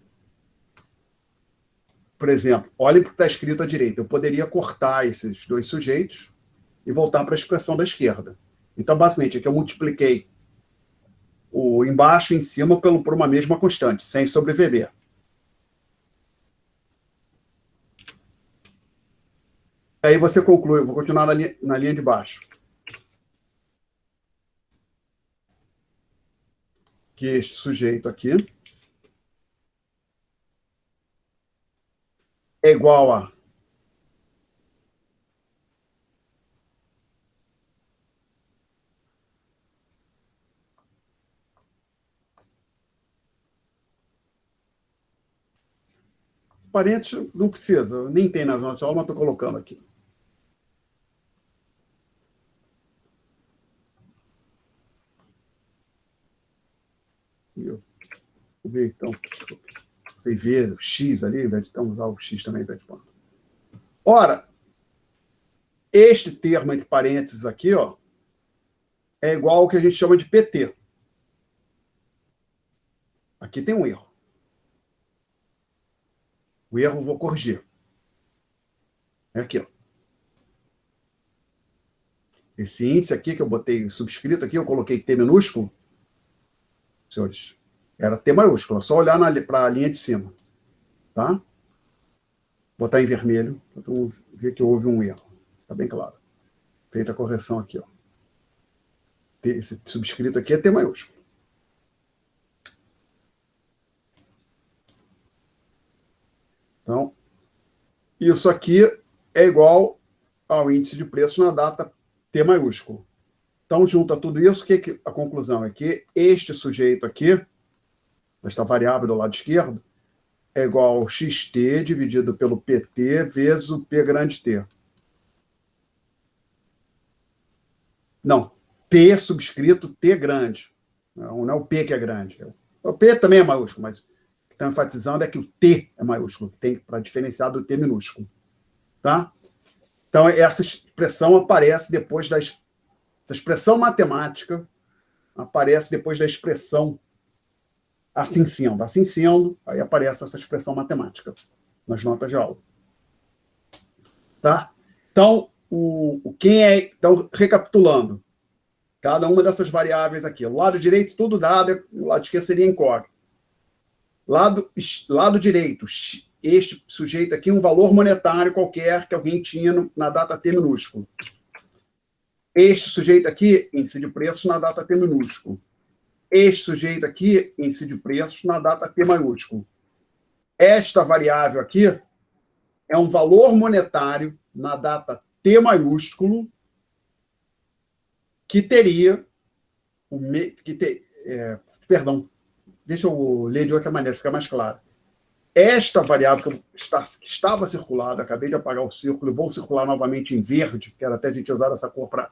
por exemplo, olhem para o que está escrito à direita. Eu poderia cortar esses dois sujeitos e voltar para a expressão da esquerda. Então, basicamente, aqui eu multipliquei o embaixo e em cima por uma mesma constante, 100 sobre VB. Aí você conclui, eu vou continuar na linha de baixo. Que este sujeito aqui é igual a parênteses, não precisa, nem tem nas notas de aula, mas estou colocando aqui. Vou ver, então, desculpa. Você vê o X ali, vamos usar o X também, ora, este termo entre parênteses aqui, ó, é igual ao que a gente chama de PT. Aqui tem um erro. O erro eu vou corrigir. É aqui, ó. Esse índice aqui que eu botei subscrito aqui, eu coloquei T minúsculo. Senhores, era T maiúsculo. É só olhar para a linha de cima. Tá? Botar em vermelho, para tu ver que houve um erro. Está bem claro. Feita a correção aqui, ó. Esse subscrito aqui é T maiúsculo. Então, isso aqui é igual ao índice de preço na data T maiúsculo. Então, junta tudo isso, que a conclusão é que este sujeito aqui, esta variável do lado esquerdo, é igual ao xt dividido pelo pt vezes o p grande T. Não, P subscrito T grande. Não é o P que é grande. O P também é maiúsculo, mas o que estão enfatizando é que o T é maiúsculo, que tem para diferenciar do T minúsculo. Tá? Então, essa expressão aparece depois essa expressão matemática aparece depois da expressão assim sendo. Assim sendo, aí aparece essa expressão matemática nas notas de aula. Tá? Então, então, recapitulando, cada uma dessas variáveis aqui. O lado direito, tudo dado, o lado esquerdo seria incógnito. Lado direito, este sujeito aqui, um valor monetário qualquer que alguém tinha na data T minúsculo. Este sujeito aqui, índice de preços na data T minúsculo. Este sujeito aqui, índice de preços na data T maiúsculo. Esta variável aqui é um valor monetário na data T maiúsculo que teria perdão, deixa eu ler de outra maneira, fica mais claro. Esta variável que estava circulada, acabei de apagar o círculo e vou circular novamente em verde, quero até a gente usar essa cor para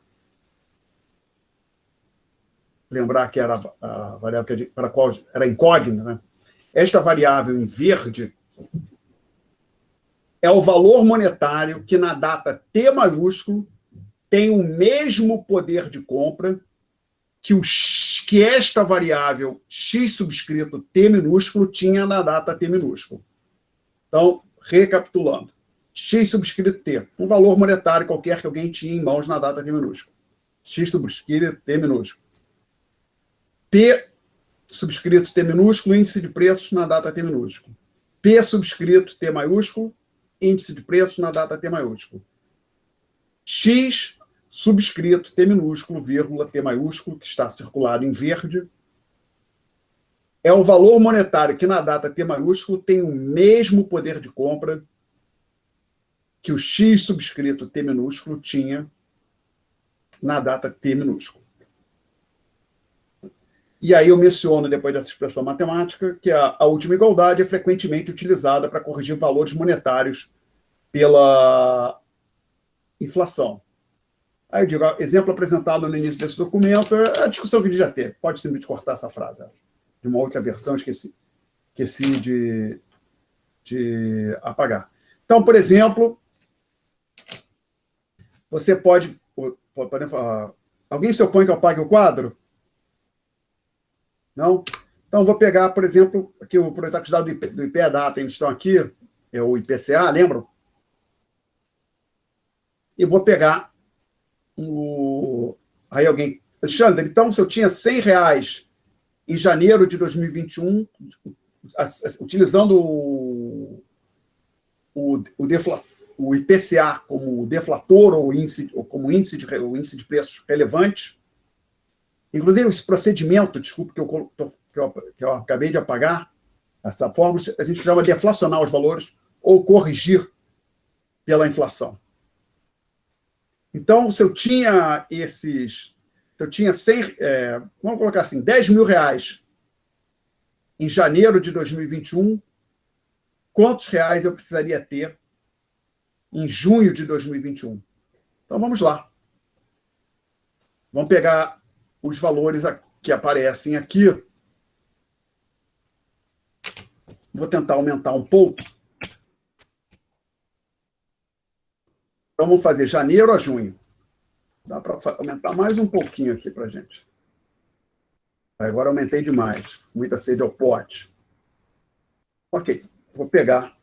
lembrar que era a variável para a qual era incógnita, né? Esta variável em verde é o valor monetário que na data T maiúsculo tem o mesmo poder de compra que esta variável x subscrito T minúsculo tinha na data T minúsculo. Então, recapitulando. X subscrito T, um valor monetário qualquer que alguém tinha em mãos na data T minúsculo. X subscrito T minúsculo. P subscrito T minúsculo, índice de preços na data T minúsculo. P subscrito T maiúsculo, índice de preços na data T maiúsculo. X subscrito T minúsculo, vírgula, T maiúsculo, que está circulado em verde, é o valor monetário que na data T maiúsculo tem o mesmo poder de compra que o X subscrito T minúsculo tinha na data T minúsculo. E aí eu menciono, depois dessa expressão matemática, que a última igualdade é frequentemente utilizada para corrigir valores monetários pela inflação. Aí eu digo, exemplo apresentado no início desse documento é a discussão que a gente já teve. Pode simplesmente cortar essa frase. De uma outra versão, esqueci de apagar. Então, por exemplo, você pode falar, alguém se opõe que eu apague o quadro? Não? Então, vou pegar, por exemplo, aqui o aproveitar que os dados do IPEA-Data, eles estão aqui, é o IPCA, lembram? E vou pegar aí alguém... Alexandre, então, se eu tinha R$100 em janeiro de 2021, utilizando o IPCA como deflator ou como índice de preços relevante. Inclusive, esse procedimento, desculpe, que eu acabei de apagar, essa forma, a gente chama de deflacionar os valores ou corrigir pela inflação. Então, se eu tinha 100, vamos colocar assim, R$10.000 em janeiro de 2021, quantos reais eu precisaria ter em junho de 2021? Então, vamos lá. Vamos pegar os valores que aparecem aqui. Vou tentar aumentar um pouco. Então, vamos fazer janeiro a junho. Dá para aumentar mais um pouquinho aqui para a gente. Agora aumentei demais. Muita sede ao pote. Ok. Vou pegar.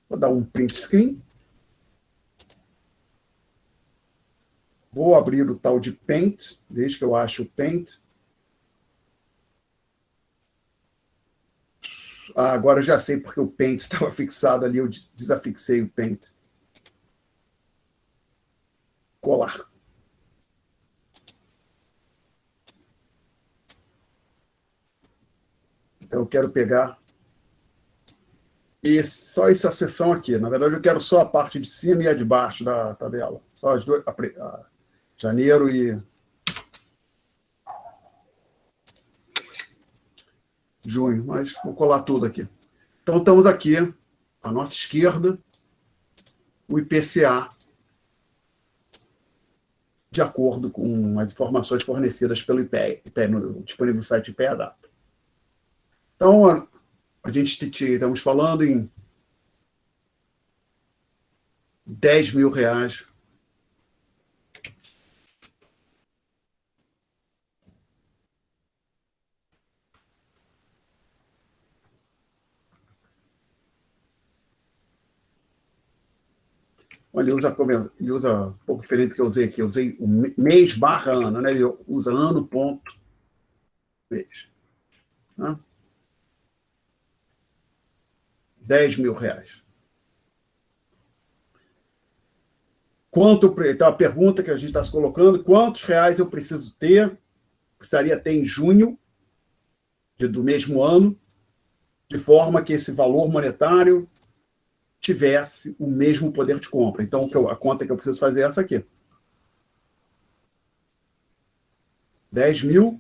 Vou dar um print screen. Vou abrir o tal de Paint, desde que eu ache o Paint. Agora já sei porque o Paint estava fixado ali, eu desafixei o Paint. Colar. Então eu quero pegar só essa seção aqui. Na verdade, eu quero só a parte de cima e a de baixo da tabela. Só as duas, janeiro e junho, mas vou colar tudo aqui. Então, estamos aqui, à nossa esquerda, o IPCA, de acordo com as informações fornecidas pelo IPEA no disponível site IPEA-Data. Então, a gente estamos falando em R$10.000. Olha, ele usa um pouco diferente do que eu usei aqui. Eu usei o mês barra ano, né? Ele usa ano, ponto, mês. Né? R$10.000. Então, a pergunta que a gente está se colocando, quantos reais eu precisaria ter em junho do mesmo ano, de forma que esse valor monetário tivesse o mesmo poder de compra. Então, a conta que eu preciso fazer é essa aqui. 10 mil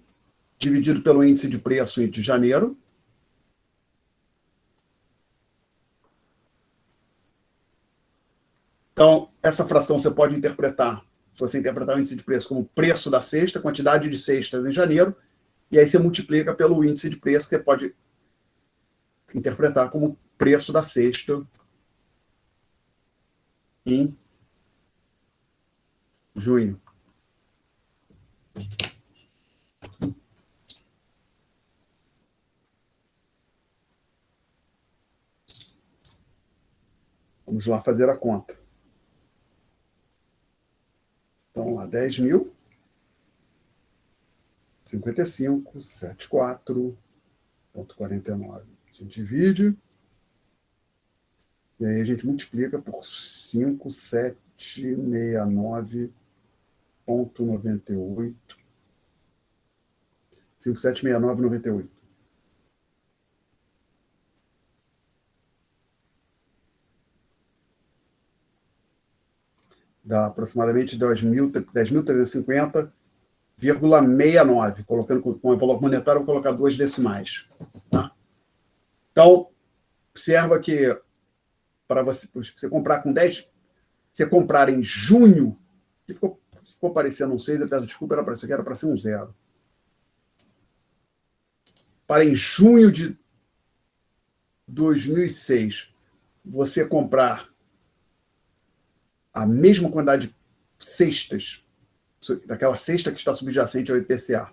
dividido pelo índice de preço de janeiro. Então, essa fração você pode interpretar, se você interpretar o índice de preço como preço da cesta, quantidade de cestas em janeiro, e aí você multiplica pelo índice de preço, que você pode interpretar como preço da cesta em junho. Vamos lá fazer a conta. Então, lá, 10 mil, 55, 74,49. A gente divide, e aí a gente multiplica por 5769,98. 5769,98. Dá aproximadamente 10.350,69. Colocando com o valor monetário, eu vou colocar 2 decimais. Tá? Então, observa que para você comprar com 10, você comprar em junho, que ficou parecendo um 6, eu peço desculpa, era para ser um 0. Para em junho de 2006, você comprar a mesma quantidade de cestas, daquela cesta que está subjacente ao IPCA,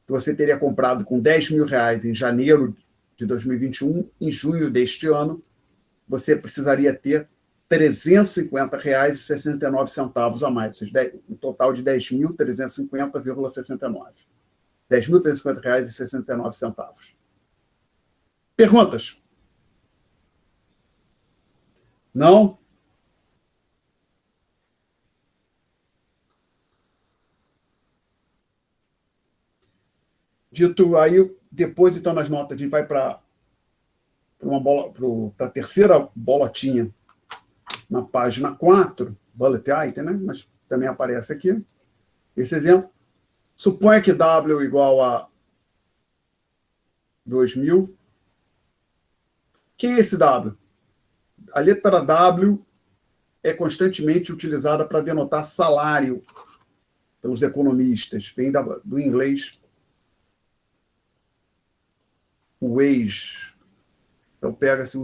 que você teria comprado com 10 mil reais em janeiro de 2021, em junho deste ano, você precisaria ter R$350,69 a mais, ou seja, um total de 10.350,69. R$10.350,69. Perguntas? Não? Dito aí, depois, então, nas notas, a gente vai para a terceira bolotinha na página 4, bullet item, né? Mas também aparece aqui esse exemplo. Suponha que W igual a 2.000. Quem é esse W? A letra W é constantemente utilizada para denotar salário pelos economistas. Vem do inglês wage. Então, pega-se a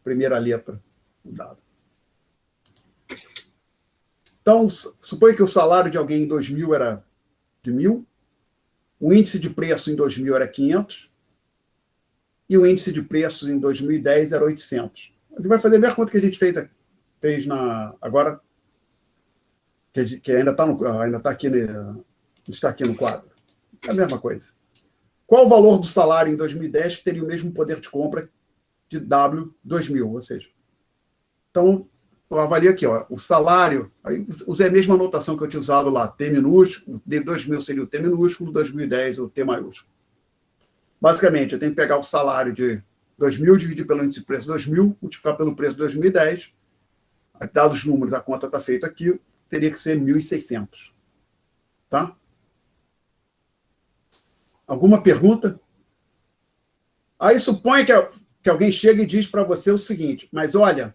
primeira letra, o W. Então, suponha que o salário de alguém em 2000 era de 1.000, o índice de preço em 2000 era 500, e o índice de preço em 2010 era 800. A gente vai fazer a mesma conta que a gente fez agora, que ainda está aqui, está aqui no quadro. É a mesma coisa. Qual o valor do salário em 2010 que teria o mesmo poder de compra de W 2000? Ou seja, então, eu avalio aqui, ó, o salário, aí usei a mesma anotação que eu tinha usado lá, T minúsculo, de 2000 seria o T minúsculo, 2010 o T maiúsculo. Basicamente, eu tenho que pegar o salário de 2000, dividir pelo índice de preço 2000, multiplicar pelo preço de 2010, dados os números, a conta está feita aqui, teria que ser 1.600. Tá? Alguma pergunta? Aí supõe que alguém chega e diz para você o seguinte, mas olha,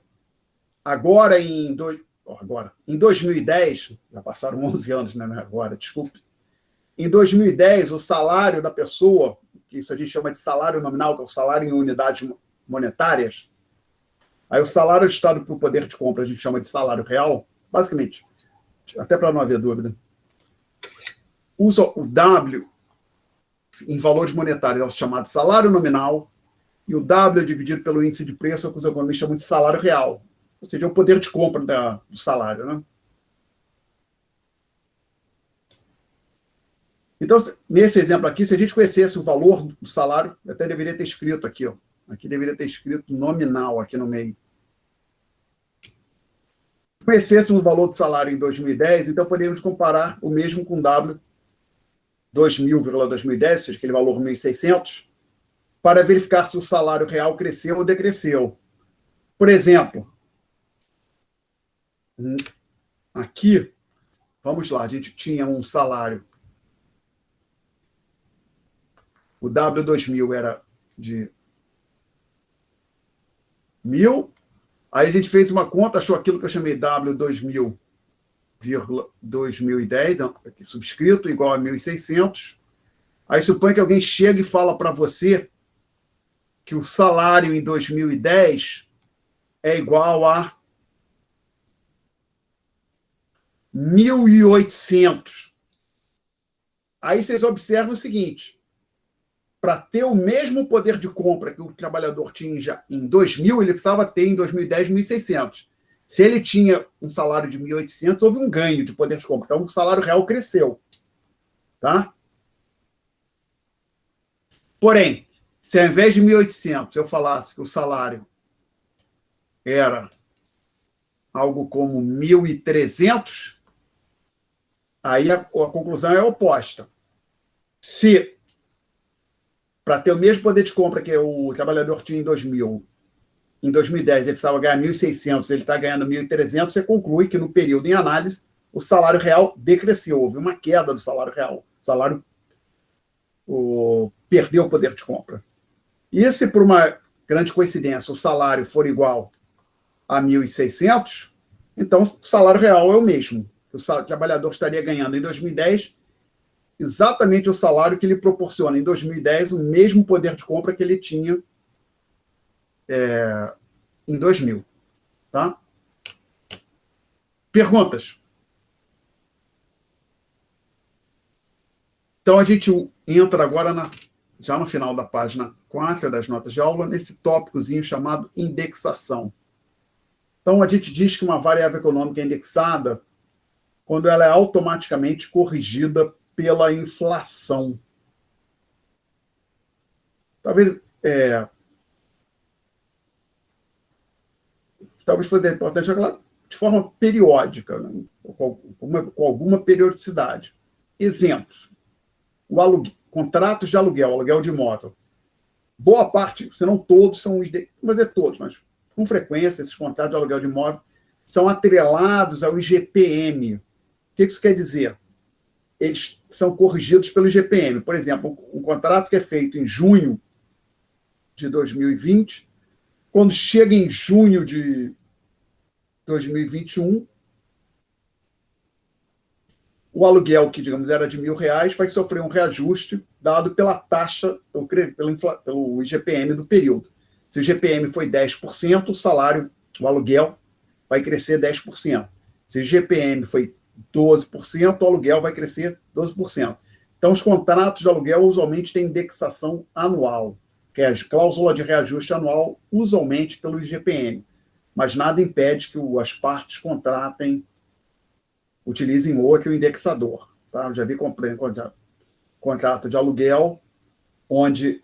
agora em 2010, já passaram 11 anos, né, agora, desculpe, em 2010 o salário da pessoa, que isso a gente chama de salário nominal, que é o salário em unidades monetárias, aí o salário ajustado para o poder de compra a gente chama de salário real, basicamente, até para não haver dúvida, usa o W em valores monetários, é o chamado salário nominal, e o W dividido pelo índice de preço é o que os economistas chamam de salário real, ou seja, é o poder de compra do salário, né? Então, nesse exemplo aqui, se a gente conhecesse o valor do salário, até deveria ter escrito aqui, ó. Aqui deveria ter escrito nominal aqui no meio. conhecêssemos o valor do salário em 2010, então poderíamos comparar o mesmo com W 2000,2010, ou seja, aquele valor 1.600, para verificar se o salário real cresceu ou decresceu. Por exemplo, aqui, vamos lá, a gente tinha um salário, o W2000 era de 1.000, aí a gente fez uma conta, achou aquilo que eu chamei W2000,2010, subscrito, igual a 1.600. Aí suponha que alguém chega e fala para você que o salário em 2010 é igual a 1.800. Aí vocês observam o seguinte: para ter o mesmo poder de compra que o trabalhador tinha em 2000, ele precisava ter em 2010 1.600. Se ele tinha um salário de 1.800, houve um ganho de poder de compra. Então, o salário real cresceu. Tá? Porém, se ao invés de 1.800 eu falasse que o salário era algo como 1.300, aí a conclusão é oposta. Se, para ter o mesmo poder de compra que o trabalhador tinha em 2000, em 2010 ele precisava ganhar 1.600, ele está ganhando 1.300, você conclui que no período em análise o salário real decresceu, houve uma queda do salário real, o salário perdeu o poder de compra. E se por uma grande coincidência o salário for igual a 1.600, então o salário real é o mesmo. O trabalhador estaria ganhando em 2010 exatamente o salário que ele proporciona em 2010, o mesmo poder de compra que ele tinha em 2000. Tá? Perguntas? Então, a gente entra agora, já no final da página 4 das notas de aula, nesse tópicozinho chamado indexação. Então, a gente diz que uma variável econômica é indexada quando ela é automaticamente corrigida pela inflação. Talvez fosse importante falar de forma periódica, né? com alguma periodicidade. Exemplos. Contratos de aluguel de imóvel. Boa parte, se não todos, são mas todos, mas com frequência, esses contratos de aluguel de imóvel são atrelados ao IGPM. O que isso quer dizer? Eles são corrigidos pelo IGPM. Por exemplo, um contrato que é feito em junho de 2020, quando chega em junho de 2021, o aluguel, que, digamos, era de R$ 1.000, vai sofrer um reajuste dado pela taxa, pelo IGPM do período. Se o IGPM foi 10%, o aluguel vai crescer 10%. Se o IGPM foi 12%, o aluguel vai crescer 12%. Então, os contratos de aluguel usualmente têm indexação anual, que é a cláusula de reajuste anual, usualmente pelo IGPM. Mas nada impede que as partes utilizem outro indexador. Tá? Eu já vi contrato de aluguel onde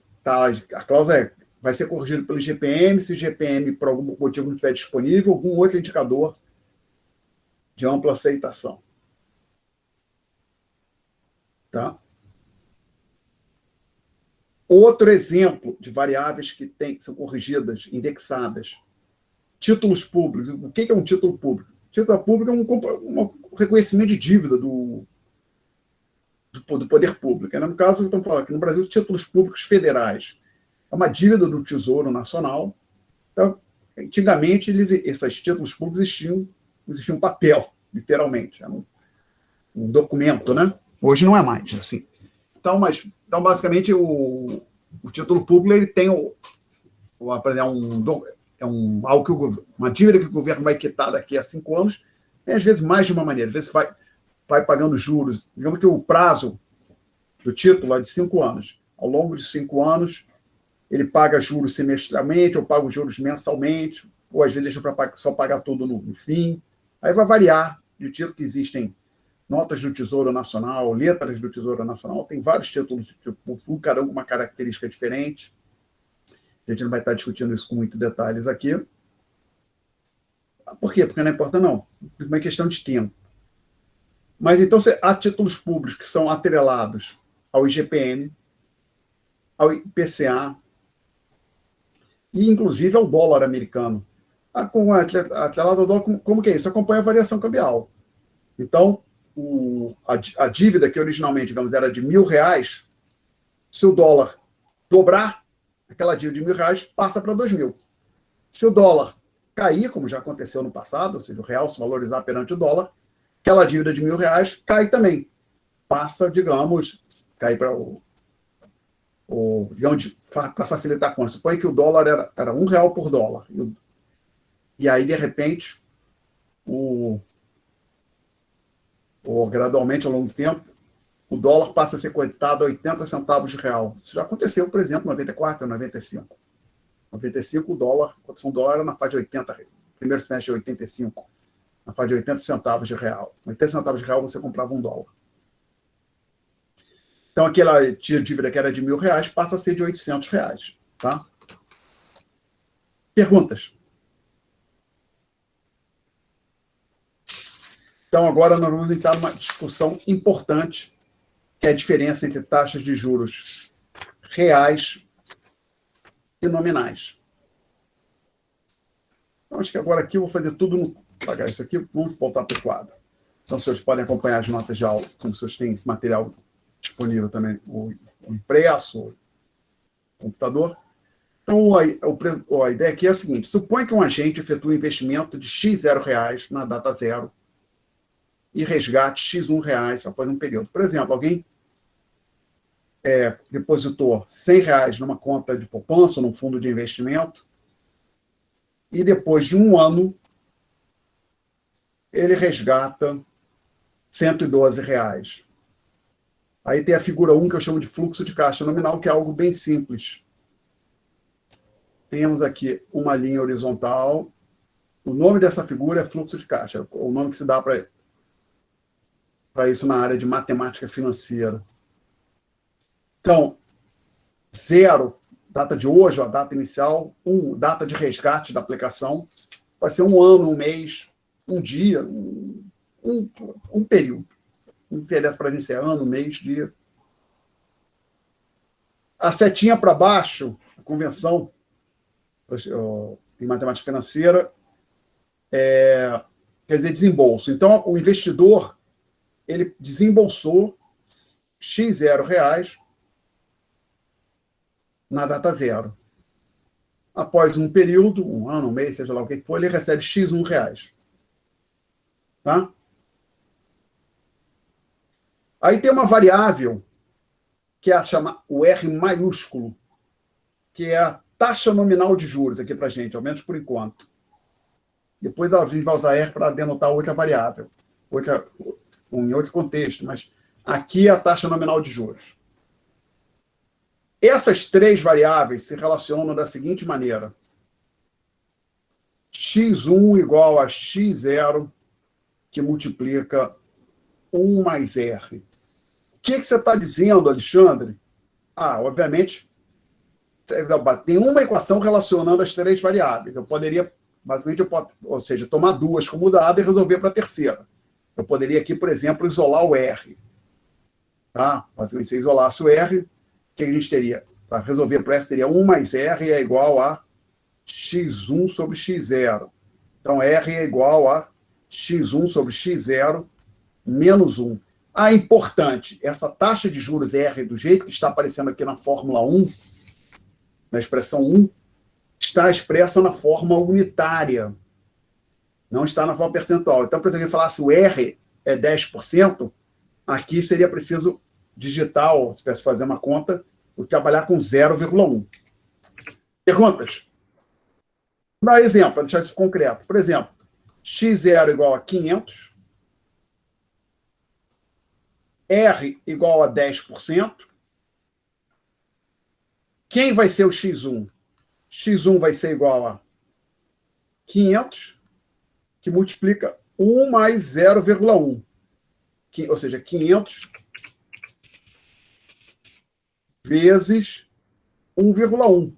a cláusula vai ser corrigida pelo IGPM, se o IGPM, por algum motivo, não estiver disponível, algum outro indicador de ampla aceitação. Tá? Outro exemplo de variáveis que são corrigidas, indexadas. Títulos públicos. O que é um título público? Título público é um reconhecimento de dívida do poder público. No caso, estamos falando aqui no Brasil, títulos públicos federais. É uma dívida do Tesouro Nacional. Então, antigamente, esses títulos públicos existiam papel, literalmente. Era um documento, né? Hoje não é mais assim. Então, basicamente, o título público ele tem uma dívida que o governo vai quitar daqui a 5 anos, às vezes mais de uma maneira, às vezes vai pagando juros. Digamos que o prazo do título é de 5 anos. Ao longo de 5 anos, ele paga juros semestralmente, ou paga os juros mensalmente, ou às vezes deixa para só pagar tudo no fim. Aí vai variar de título que existem notas do Tesouro Nacional, letras do Tesouro Nacional, tem vários títulos, cada um com uma característica diferente. A gente não vai estar discutindo isso com muitos detalhes aqui. Por quê? Porque não importa, não. É uma questão de tempo. Mas então há títulos públicos que são atrelados ao IGPM, ao IPCA e, inclusive, ao dólar americano. Atrelado ao dólar, como que é isso? Acompanha a variação cambial. Então, a dívida que originalmente, digamos, era de R$ 1.000, se o dólar dobrar, aquela dívida de R$ 1.000 passa para 2.000. Se o dólar cair, como já aconteceu no passado, ou seja, o real se valorizar perante o dólar, aquela dívida de R$ 1.000 cai também. Passa, digamos, cai para digamos, para facilitar a conta. Suponha que o dólar era R$ 1 por dólar. E aí, de repente, gradualmente, ao longo do tempo, o dólar passa a ser cotado a 80 centavos de real. Isso já aconteceu, por exemplo, em 94, 95. Em 95, o dólar, a cotação do dólar era na faixa de 80, primeiro semestre de 85, na faixa de 80 centavos de real. 80 centavos de real você comprava um dólar. Então, aquela dívida que era de R$ 1.000 passa a ser de R$ 800. Tá? Perguntas? Então, agora nós vamos entrar numa discussão importante, que é a diferença entre taxas de juros reais e nominais. Então, acho que agora aqui eu vou fazer tudo no... Apagar isso aqui, vamos voltar para o quadro. Então, os senhores podem acompanhar as notas de aula, como os senhores têm esse material disponível também, o impresso, o computador. Então, a ideia aqui é a seguinte: suponha que um agente efetue um investimento de X0 na data zero e resgate X1 após um período. Por exemplo, alguém depositou R$ 100 numa conta de poupança, num fundo de investimento, e depois de um ano, ele resgata R$ 112. Aí tem a figura 1, que eu chamo de fluxo de caixa nominal, que é algo bem simples. Temos aqui uma linha horizontal. O nome dessa figura é fluxo de caixa, o nome que se dá para isso na área de matemática financeira. Então, 0, data de hoje, a data inicial, 1, data de resgate da aplicação, pode ser um ano, um mês, um dia, um período. Não interessa para a gente se é ano, mês, dia. A setinha para baixo, a convenção em matemática financeira, quer dizer desembolso. Então, o investidor ele desembolsou X0 na data zero. Após um período, um ano, um mês, seja lá o que for, ele recebe X1. Tá? Aí tem uma variável que é o R maiúsculo, que é a taxa nominal de juros aqui para a gente, ao menos por enquanto. Depois a gente vai usar R para denotar outra variável, em outro contexto, mas aqui é a taxa nominal de juros. Essas três variáveis se relacionam da seguinte maneira: X1 igual a X0, que multiplica 1 mais R. O que você está dizendo, Alexandre? Obviamente, tem uma equação relacionando as três variáveis. Eu poderia, basicamente, ou seja, tomar duas como dado e resolver para a terceira. Eu poderia aqui, por exemplo, isolar o R. Tá? Basicamente, se eu isolasse o R, o que a gente teria? Para resolver para R, seria 1 mais R é igual a X1 sobre X0. Então, R é igual a X1 sobre X0 menos 1. Importante, essa taxa de juros R, do jeito que está aparecendo aqui na fórmula 1, na expressão 1, está expressa na forma unitária, não está na forma percentual. Então, para você falar se o R é 10%, aqui seria preciso digitar, ou se tivesse fazer uma conta, ou trabalhar com 0,1. Perguntas? Vou dar exemplo, para deixar isso concreto. Por exemplo, X0 igual a 500, R igual a 10%. Quem vai ser o X1? X1 vai ser igual a 500, que multiplica 1 mais 0,1. Ou seja, 500 vezes 1,1.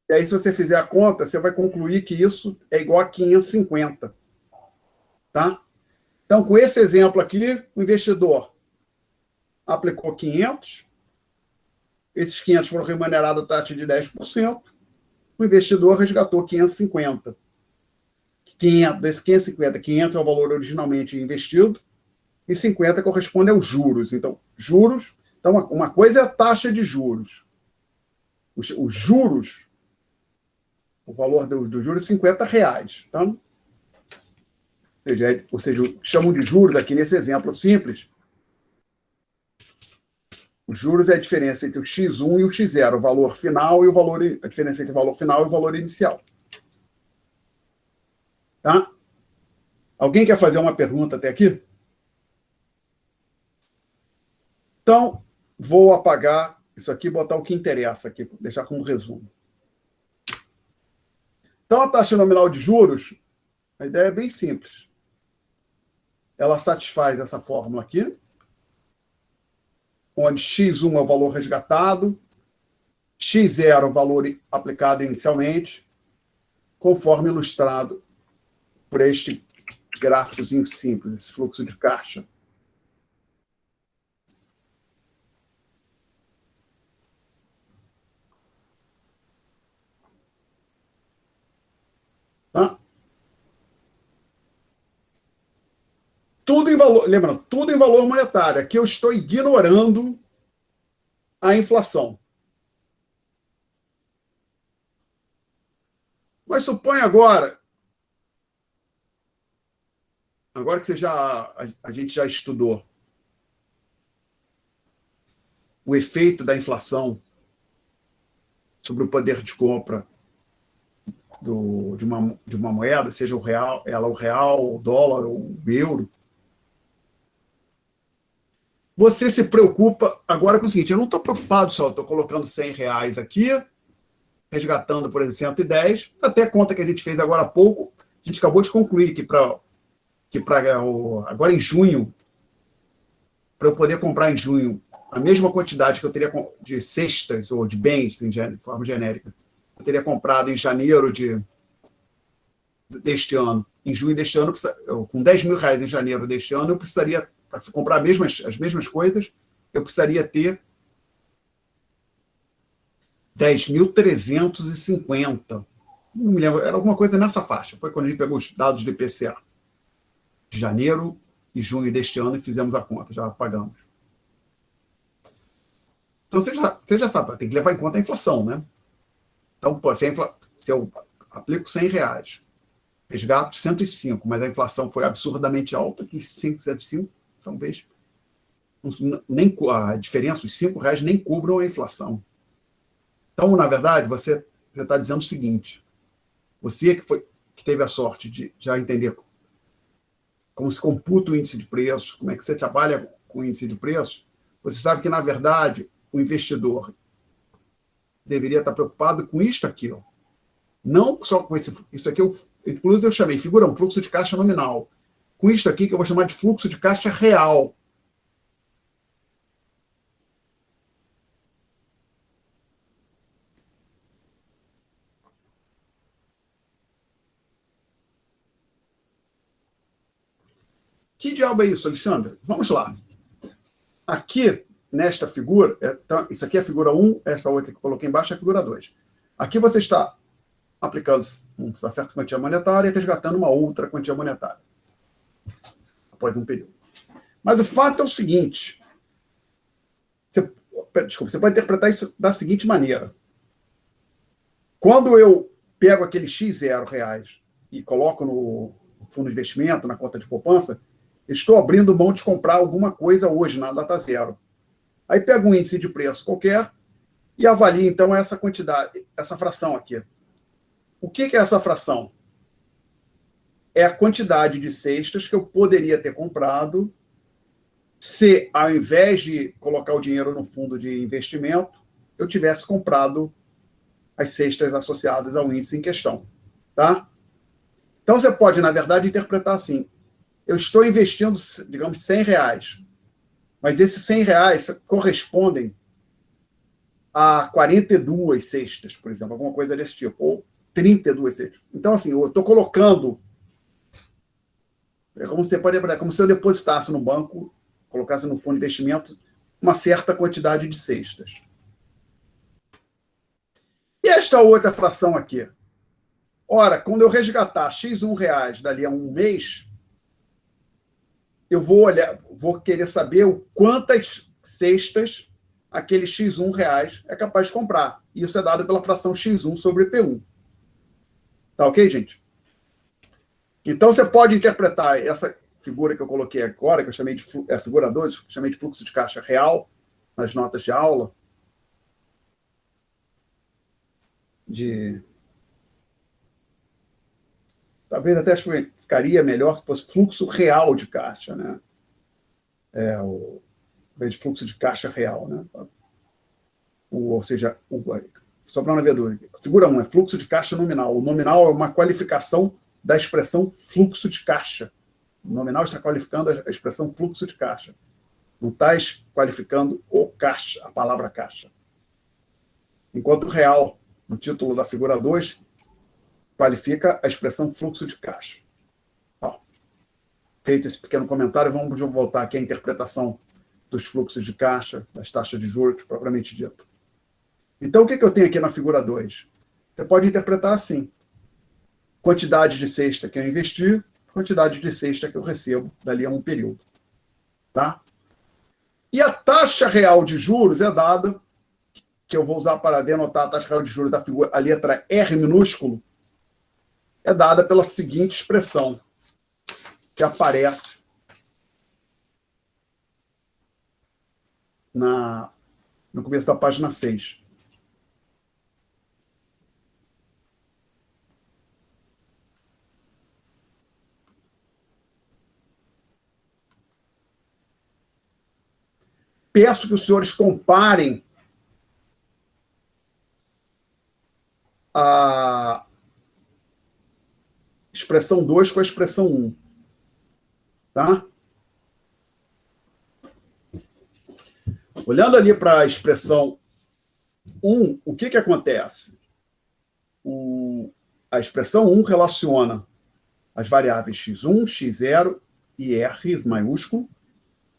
E aí, se você fizer a conta, você vai concluir que isso é igual a 550. Tá? Então, com esse exemplo aqui, o investidor aplicou 500, esses 500 foram remunerados a taxa de 10%, o investidor resgatou 550. 500, desse 550, 500 é o valor originalmente investido, e 50 corresponde aos juros. Então, juros, então uma coisa é a taxa de juros. Os juros, o valor do juros é R$50. Então, ou seja, chamam de juros aqui nesse exemplo simples. Os juros é a diferença entre o X1 e o X0, o valor final e o valor, a diferença entre o valor final e o valor inicial. Tá? Alguém quer fazer uma pergunta até aqui? Então, vou apagar isso aqui e botar o que interessa aqui, deixar como resumo. Então, a taxa nominal de juros, a ideia é bem simples. Ela satisfaz essa fórmula aqui, onde X1 é o valor resgatado, X0 é o valor aplicado inicialmente, conforme ilustrado por este gráficozinho simples, esse fluxo de caixa. Tá? Tudo em valor, lembrando, tudo em valor monetário. Aqui eu estou ignorando a inflação. Mas suponha agora que a gente já estudou o efeito da inflação sobre o poder de compra de uma moeda, seja o real, o dólar ou o euro. Você se preocupa agora com o seguinte: eu não estou preocupado só, estou colocando R$100 aqui, resgatando, por exemplo, 110, até a conta que a gente fez agora há pouco, a gente acabou de concluir que agora em junho, para eu poder comprar em junho a mesma quantidade que eu teria de cestas ou de bens, de forma genérica, eu teria comprado em janeiro deste ano, em junho deste ano, com R$10.000 em janeiro deste ano, eu precisaria, para comprar as mesmas coisas, eu precisaria ter 10.350. Não me lembro, era alguma coisa nessa faixa. Foi quando a gente pegou os dados do IPCA de janeiro e junho deste ano e fizemos a conta, já pagamos. Então, você já sabe, tem que levar em conta a inflação, né? Então, se eu aplico R$100, resgato 105, mas a inflação foi absurdamente alta, que 505, talvez, nem a diferença, os R$5 nem cubram a inflação. Então, na verdade, você está dizendo o seguinte: você que teve a sorte de já entender como se computa o índice de preços, como é que você trabalha com o índice de preços, você sabe que, na verdade, o investidor deveria estar preocupado com isto aqui, ó. Não só com isso aqui, inclusive eu chamei figura 1, fluxo de caixa nominal. Com isto aqui, que eu vou chamar de fluxo de caixa real. Que diabo é isso, Alexandre? Vamos lá. Aqui, nesta figura, então, isso aqui é a figura 1, essa outra que eu coloquei embaixo é a figura 2. Aqui você está aplicando uma certa quantia monetária e resgatando uma outra quantia monetária após um período. Mas o fato é o seguinte: você pode interpretar isso da seguinte maneira. Quando eu pego aquele X0 e coloco no fundo de investimento, na conta de poupança, estou abrindo mão de comprar alguma coisa hoje, na data zero. Aí pego um índice de preço qualquer e avalio, então, essa quantidade, essa fração aqui. O que é essa fração? É a quantidade de cestas que eu poderia ter comprado se, ao invés de colocar o dinheiro no fundo de investimento, eu tivesse comprado as cestas associadas ao índice em questão. Tá? Então, você pode, na verdade, interpretar assim: eu estou investindo, digamos, R$100, mas esses R$100 correspondem a 42 cestas, por exemplo, alguma coisa desse tipo, ou 32 cestas. Então, assim, eu estou colocando, é como você pode lembrar, como se eu depositasse no banco, colocasse no fundo de investimento uma certa quantidade de cestas. E esta outra fração aqui? Ora, quando eu resgatar x1 reais dali a um mês, eu vou querer saber quantas cestas aquele x1 reais é capaz de comprar. Isso é dado pela fração x1 sobre P1. Tá ok, gente? Então você pode interpretar essa figura que eu coloquei agora, que eu chamei de figura 2, chamei de fluxo de caixa real, nas notas de aula, talvez até ficaria melhor se fosse fluxo real de caixa, né? De fluxo de caixa real, né? Ou seja, só para não haver dúvida, figura 1 é fluxo de caixa nominal. O nominal é uma qualificação da expressão fluxo de caixa. O nominal está qualificando a expressão fluxo de caixa. Não está qualificando o caixa, a palavra caixa. Enquanto o real, no título da figura 2, qualifica a expressão fluxo de caixa. Ó, feito esse pequeno comentário, vamos voltar aqui à interpretação dos fluxos de caixa, das taxas de juros, propriamente dito. Então, o que eu tenho aqui na figura 2? Você pode interpretar assim: quantidade de cesta que eu investi, quantidade de cesta que eu recebo dali a um período. Tá? E a taxa real de juros é dada, que eu vou usar para denotar a taxa real de juros da figura, a letra R minúsculo, é dada pela seguinte expressão, que aparece no começo da página 6. Peço que os senhores comparem a expressão 2 com a expressão 1. Tá? Olhando ali para a expressão 1, o que acontece? A expressão 1 relaciona as variáveis x1, x0 e r maiúsculo,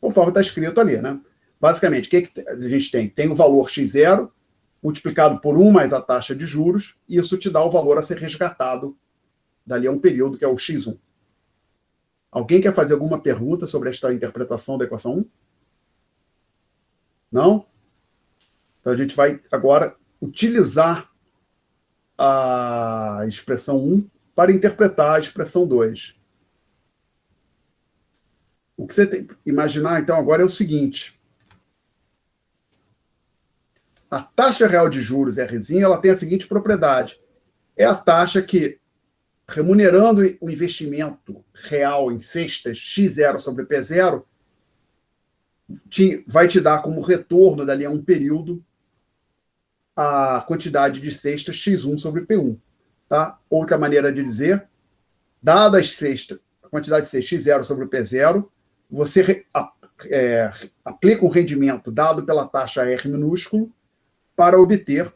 conforme está escrito ali, né? Basicamente, o que a gente tem? Tem o valor x0 multiplicado por 1 mais a taxa de juros, e isso te dá o valor a ser resgatado dali a um período, que é o x1. Alguém quer fazer alguma pergunta sobre esta interpretação da equação 1? Não? Então a gente vai agora utilizar a expressão 1 para interpretar a expressão 2. O que você tem que imaginar, então, agora é o seguinte: a taxa real de juros, Rzinho, ela tem a seguinte propriedade. É a taxa que, remunerando o investimento real em cestas x0 sobre p0, vai te dar como retorno dali a um período a quantidade de cestas x1 sobre p1. Tá? Outra maneira de dizer, dada a quantidade de cestas x0 sobre p0, você aplica um rendimento dado pela taxa R minúsculo para obter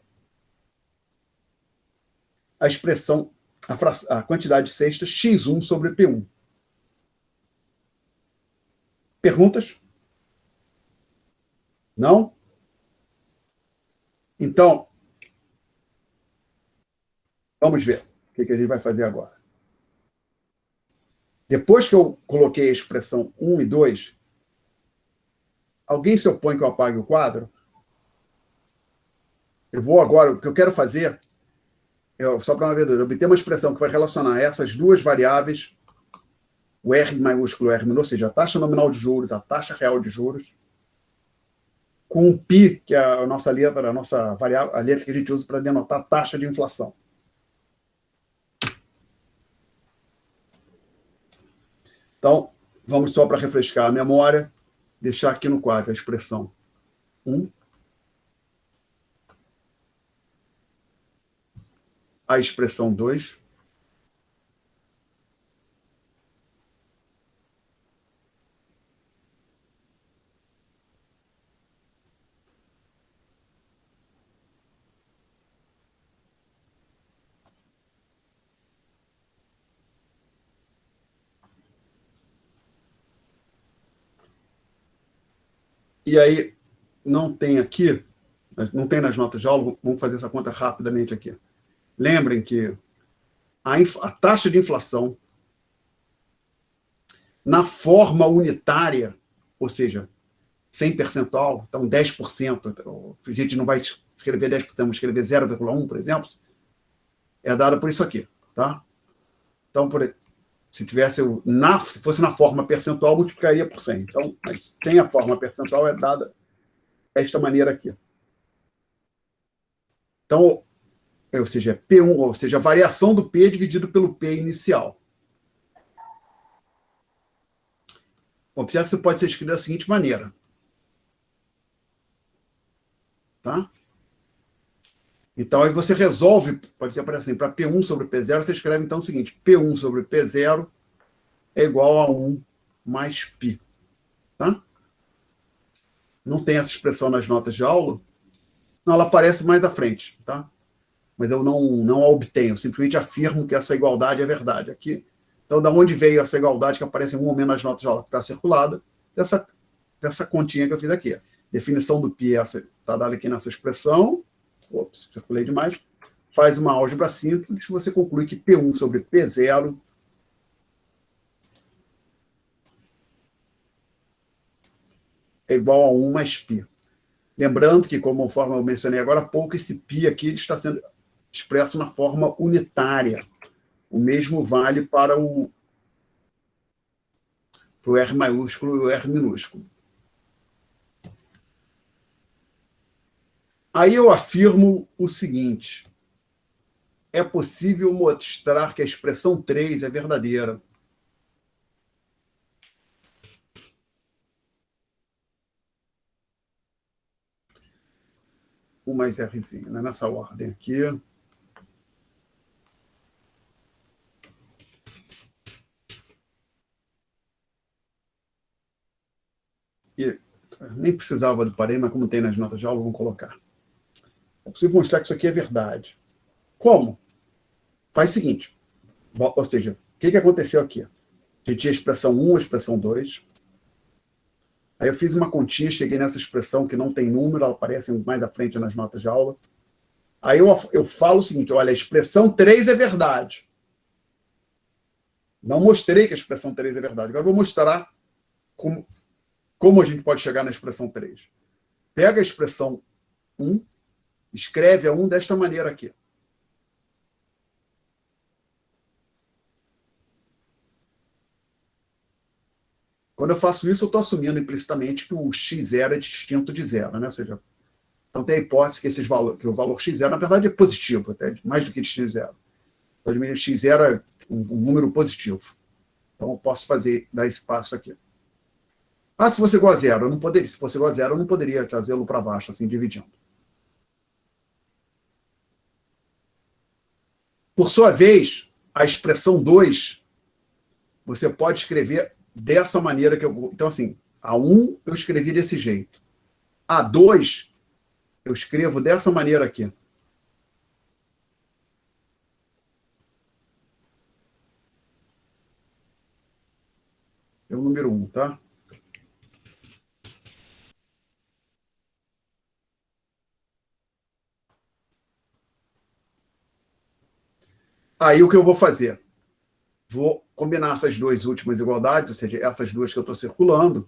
a expressão, a quantidade de cestas x1 sobre P1. Perguntas? Não? Então, vamos ver o que a gente vai fazer agora. Depois que eu coloquei a expressão 1 e 2, alguém se opõe que eu apague o quadro? Eu vou agora, o que eu quero fazer, só para uma vez, obter uma expressão que vai relacionar essas duas variáveis, o R maiúsculo e o R minúsculo, ou seja, a taxa nominal de juros, a taxa real de juros, com o π, que é a nossa letra, a nossa variável, a letra que a gente usa para denotar a taxa de inflação. Então, vamos só para refrescar a memória, deixar aqui no quadro a expressão 1, a expressão 2, E aí, não tem aqui, não tem nas notas de aula, vamos fazer essa conta rapidamente aqui. Lembrem que a taxa de inflação, na forma unitária, ou seja, 100 percentual, então 10%, a gente não vai escrever 10%, vamos escrever 0,1, por exemplo, é dada por isso aqui, tá? Então, se fosse na forma percentual, multiplicaria por 100. Então, sem a forma percentual, é dada desta maneira aqui. Então, ou seja, P1, ou seja, a variação do P dividido pelo P inicial. Observe que isso pode ser escrito da seguinte maneira. Tá? Então, aí você resolve, pode aparecer assim, para P1 sobre P0, você escreve então o seguinte, P1 sobre P0 é igual a 1 mais π. Tá? Não tem essa expressão nas notas de aula, não, ela aparece mais à frente, tá? Mas eu não a obtenho, simplesmente afirmo que essa igualdade é verdade. Aqui, então, da onde veio essa igualdade que aparece em algum momento nas notas de aula que está circulada? Dessa continha que eu fiz aqui. Definição do π está dada aqui nessa expressão. Ops, circulei demais. Faz uma álgebra simples, você conclui que P1 sobre P0 é igual a 1 mais π. Lembrando que, conforme eu mencionei agora há pouco, esse π aqui está sendo expresso na forma unitária. O mesmo vale para o R maiúsculo e o R minúsculo. Aí eu afirmo o seguinte: é possível mostrar que a expressão 3 é verdadeira. O mais Rzinho, né? Nessa ordem aqui. E nem precisava do parênteses, mas como tem nas notas de aula, vamos colocar. É possível mostrar que isso aqui é verdade. Como? Faz o seguinte, ou seja, o que aconteceu aqui? A gente tinha a expressão 1, a expressão 2. Aí eu fiz uma continha, cheguei nessa expressão que não tem número, ela aparece mais à frente nas notas de aula. Aí eu falo o seguinte, olha, a expressão 3 é verdade. Não mostrei que a expressão 3 é verdade. Agora eu vou mostrar como a gente pode chegar na expressão 3. Pega a expressão 1, escreve a 1 desta maneira aqui. Quando eu faço isso, eu estou assumindo implicitamente que o x0 é distinto de zero, né? Ou seja, então tem a hipótese que o valor x0, na verdade, é positivo, até mais do que distinto de zero. Então, x0 é um número positivo. Então, eu posso dar esse passo aqui. Ah, se fosse igual a zero, eu não poderia. Se fosse igual a zero, eu não poderia trazê-lo para baixo, assim, dividindo. Por sua vez, a expressão 2, você pode escrever dessa maneira que eu vou. Então, assim, a 1 eu escrevi desse jeito. A 2 eu escrevo dessa maneira aqui. É o número 1, tá? Aí o que eu vou fazer? Vou combinar essas duas últimas igualdades, ou seja, essas duas que eu estou circulando,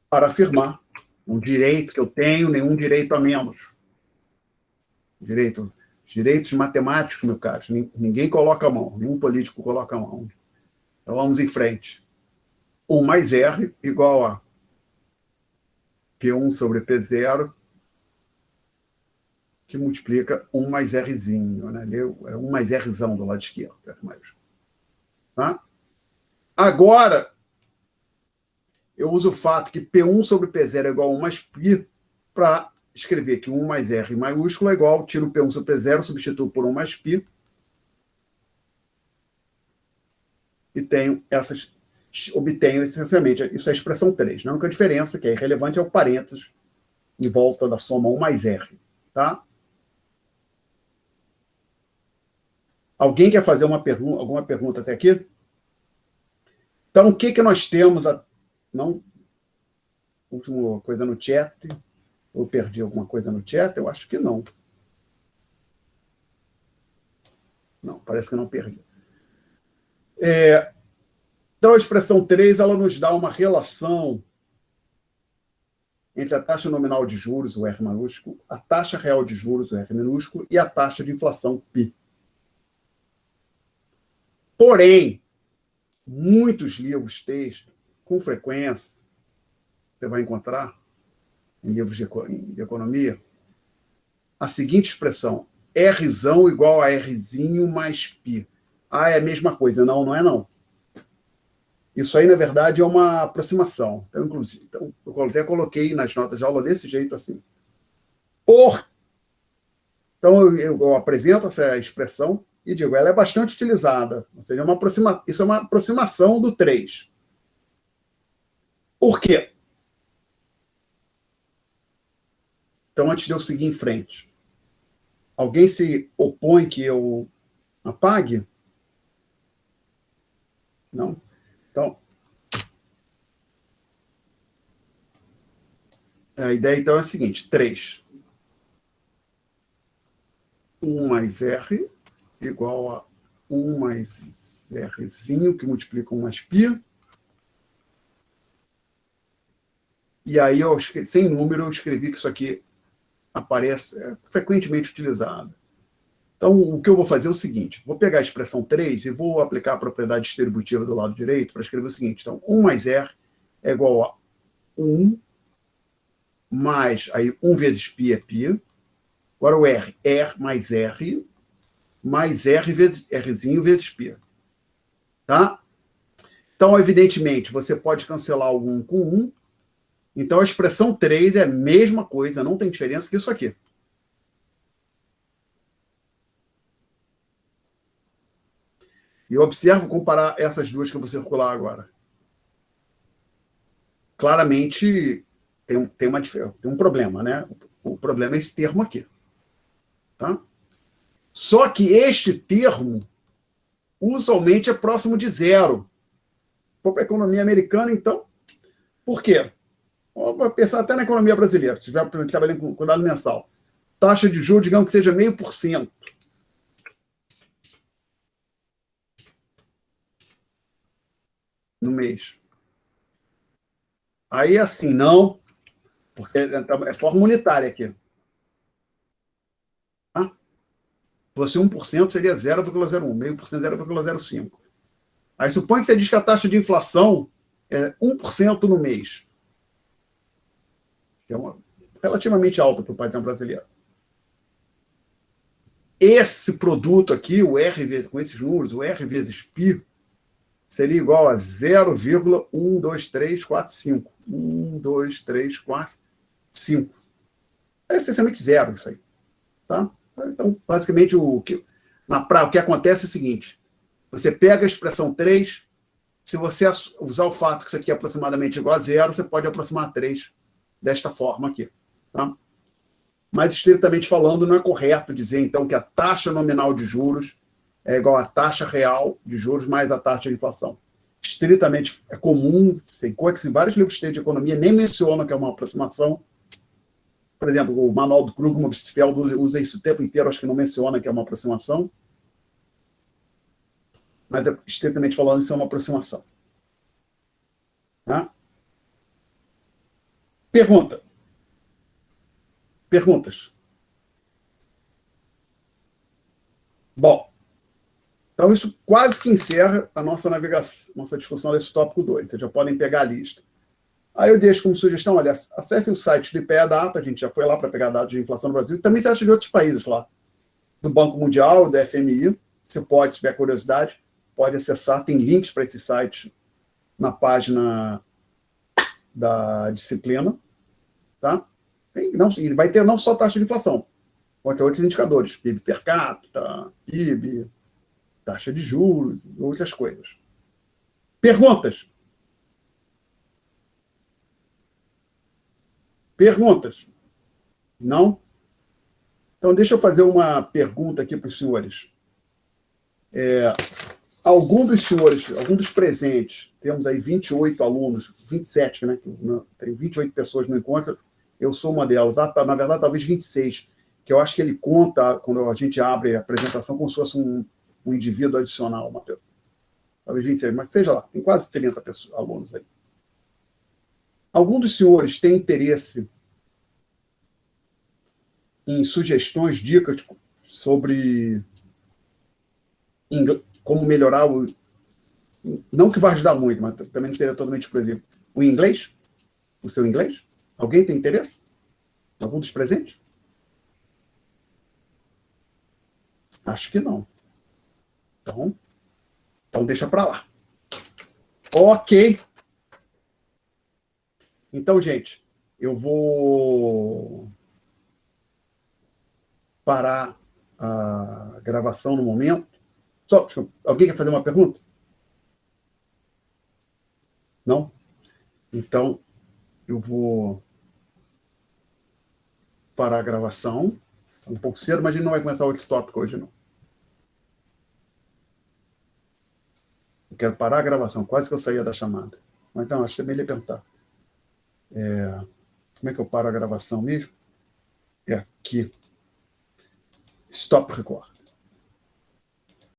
para afirmar um direito que eu tenho, nenhum direito a menos. Direitos matemáticos, meu caro, ninguém coloca a mão, nenhum político coloca a mão. Então vamos em frente. 1 mais R igual a P1 sobre P0, que multiplica 1 mais Rzinho, né? É 1 mais Rzão do lado esquerdo. Tá? Agora, eu uso o fato que P1 sobre P0 é igual a 1 mais π para escrever que 1 mais R maiúsculo é igual, tiro P1 sobre P0, substituo por 1 mais π, e obtenho essencialmente, isso é a expressão 3. A única diferença, que é irrelevante, é o parênteses em volta da soma 1 mais R. Tá? Alguém quer fazer alguma pergunta até aqui? Então, o que nós temos? última coisa no chat. Eu perdi alguma coisa no chat? Eu acho que não. Não, parece que não perdi. Então, a expressão 3, ela nos dá uma relação entre a taxa nominal de juros, o R maiúsculo, a taxa real de juros, o R minúsculo, e a taxa de inflação, π. Porém, muitos livros, textos, com frequência, você vai encontrar em livros de economia, a seguinte expressão: Rzão igual a Rzinho mais π. Ah, é a mesma coisa. Não, não é não. Isso aí, na verdade, é uma aproximação. Então, inclusive, eu até coloquei nas notas de aula desse jeito assim. Então, eu apresento essa expressão e digo, ela é bastante utilizada. Ou seja, isso é uma aproximação do 3. Por quê? Então, antes de eu seguir em frente, alguém se opõe que eu apague? Não? Então, a ideia então é a seguinte: 3. 1 mais R igual a 1 mais Rzinho, que multiplica 1 mais π. E aí, sem número, eu escrevi que isso aqui aparece, é frequentemente utilizado. Então, o que eu vou fazer é o seguinte: vou pegar a expressão 3 e vou aplicar a propriedade distributiva do lado direito para escrever o seguinte. Então, 1 mais R é igual a 1 mais, aí 1 vezes π é π. Agora o R mais R vezes Rzinho vezes π. Tá? Então, evidentemente, você pode cancelar o 1 com 1. Então, a expressão 3 é a mesma coisa, não tem diferença que isso aqui. E eu observo comparar essas duas que eu vou circular agora. Claramente, tem um problema, né? O problema é esse termo aqui. Tá? Só que este termo usualmente é próximo de zero. For para a economia americana, então, por quê? Vou pensar até na economia brasileira, se estiver trabalhando com dado mensal. Taxa de juros, digamos que seja 0,5%. No mês. Aí, assim, não, porque é forma unitária aqui. Tá? Se fosse 1%, seria 0,01, 0,5%, 0,05. Aí supõe que você diz que a taxa de inflação é 1% no mês, que é relativamente alta para o padrão brasileiro. Esse produto aqui, o R com esses números, o R vezes π, seria igual a 0,12345. 1, 2, 3, 4, 5. É essencialmente zero isso aí. Tá? Então, basicamente, o que acontece é o seguinte: você pega a expressão 3, se você usar o fato que isso aqui é aproximadamente igual a zero, você pode aproximar 3 desta forma aqui. Tá? Mas, estritamente falando, não é correto dizer, então, que a taxa nominal de juros é igual à taxa real de juros mais a taxa de inflação. Estritamente é comum, tem coisas que vários livros de economia nem mencionam que é uma aproximação. Por exemplo, o manual do Krugman Obstfeld usa isso o tempo inteiro, acho que não menciona que é uma aproximação. Mas, estritamente falando, isso é uma aproximação. Tá? Perguntas? Bom, então isso quase que encerra a nossa navegação, nossa discussão desse tópico 2. Vocês já podem pegar a lista. Aí eu deixo como sugestão, olha, acessem o site do IPEA Data, a gente já foi lá para pegar dados de inflação no Brasil, e também você acha de outros países lá, do Banco Mundial, do FMI. Você pode, se tiver curiosidade, pode acessar, tem links para esse site na página da disciplina. Tá? E vai ter não só taxa de inflação, pode ter outros indicadores, PIB per capita, PIB, taxa de juros, outras coisas. Perguntas? Não? Então, deixa eu fazer uma pergunta aqui para os senhores. algum dos senhores, algum dos presentes, temos aí 28 alunos, 27, né? Tem 28 pessoas no encontro, eu sou uma delas. Na verdade, talvez 26, que eu acho que ele conta, quando a gente abre a apresentação, como se fosse um indivíduo adicional, talvez 26, mas seja lá, tem quase 30 alunos aí. Algum dos senhores tem interesse em sugestões, dicas sobre como melhorar o... Não que vai ajudar muito, mas também não seria totalmente exclusivo. O inglês? O seu inglês? Alguém tem interesse? Algum dos presentes? Acho que não. Então deixa para lá. Ok. Então, gente, eu vou parar a gravação no momento. Só, alguém quer fazer uma pergunta? Não? Então, eu vou parar a gravação. Um pouco cedo, mas a gente não vai começar outro tópico hoje, não. Eu quero parar a gravação. Quase que eu saía da chamada. Mas não, acho que é melhor perguntar. Como é que eu paro a gravação mesmo? É aqui. Stop record.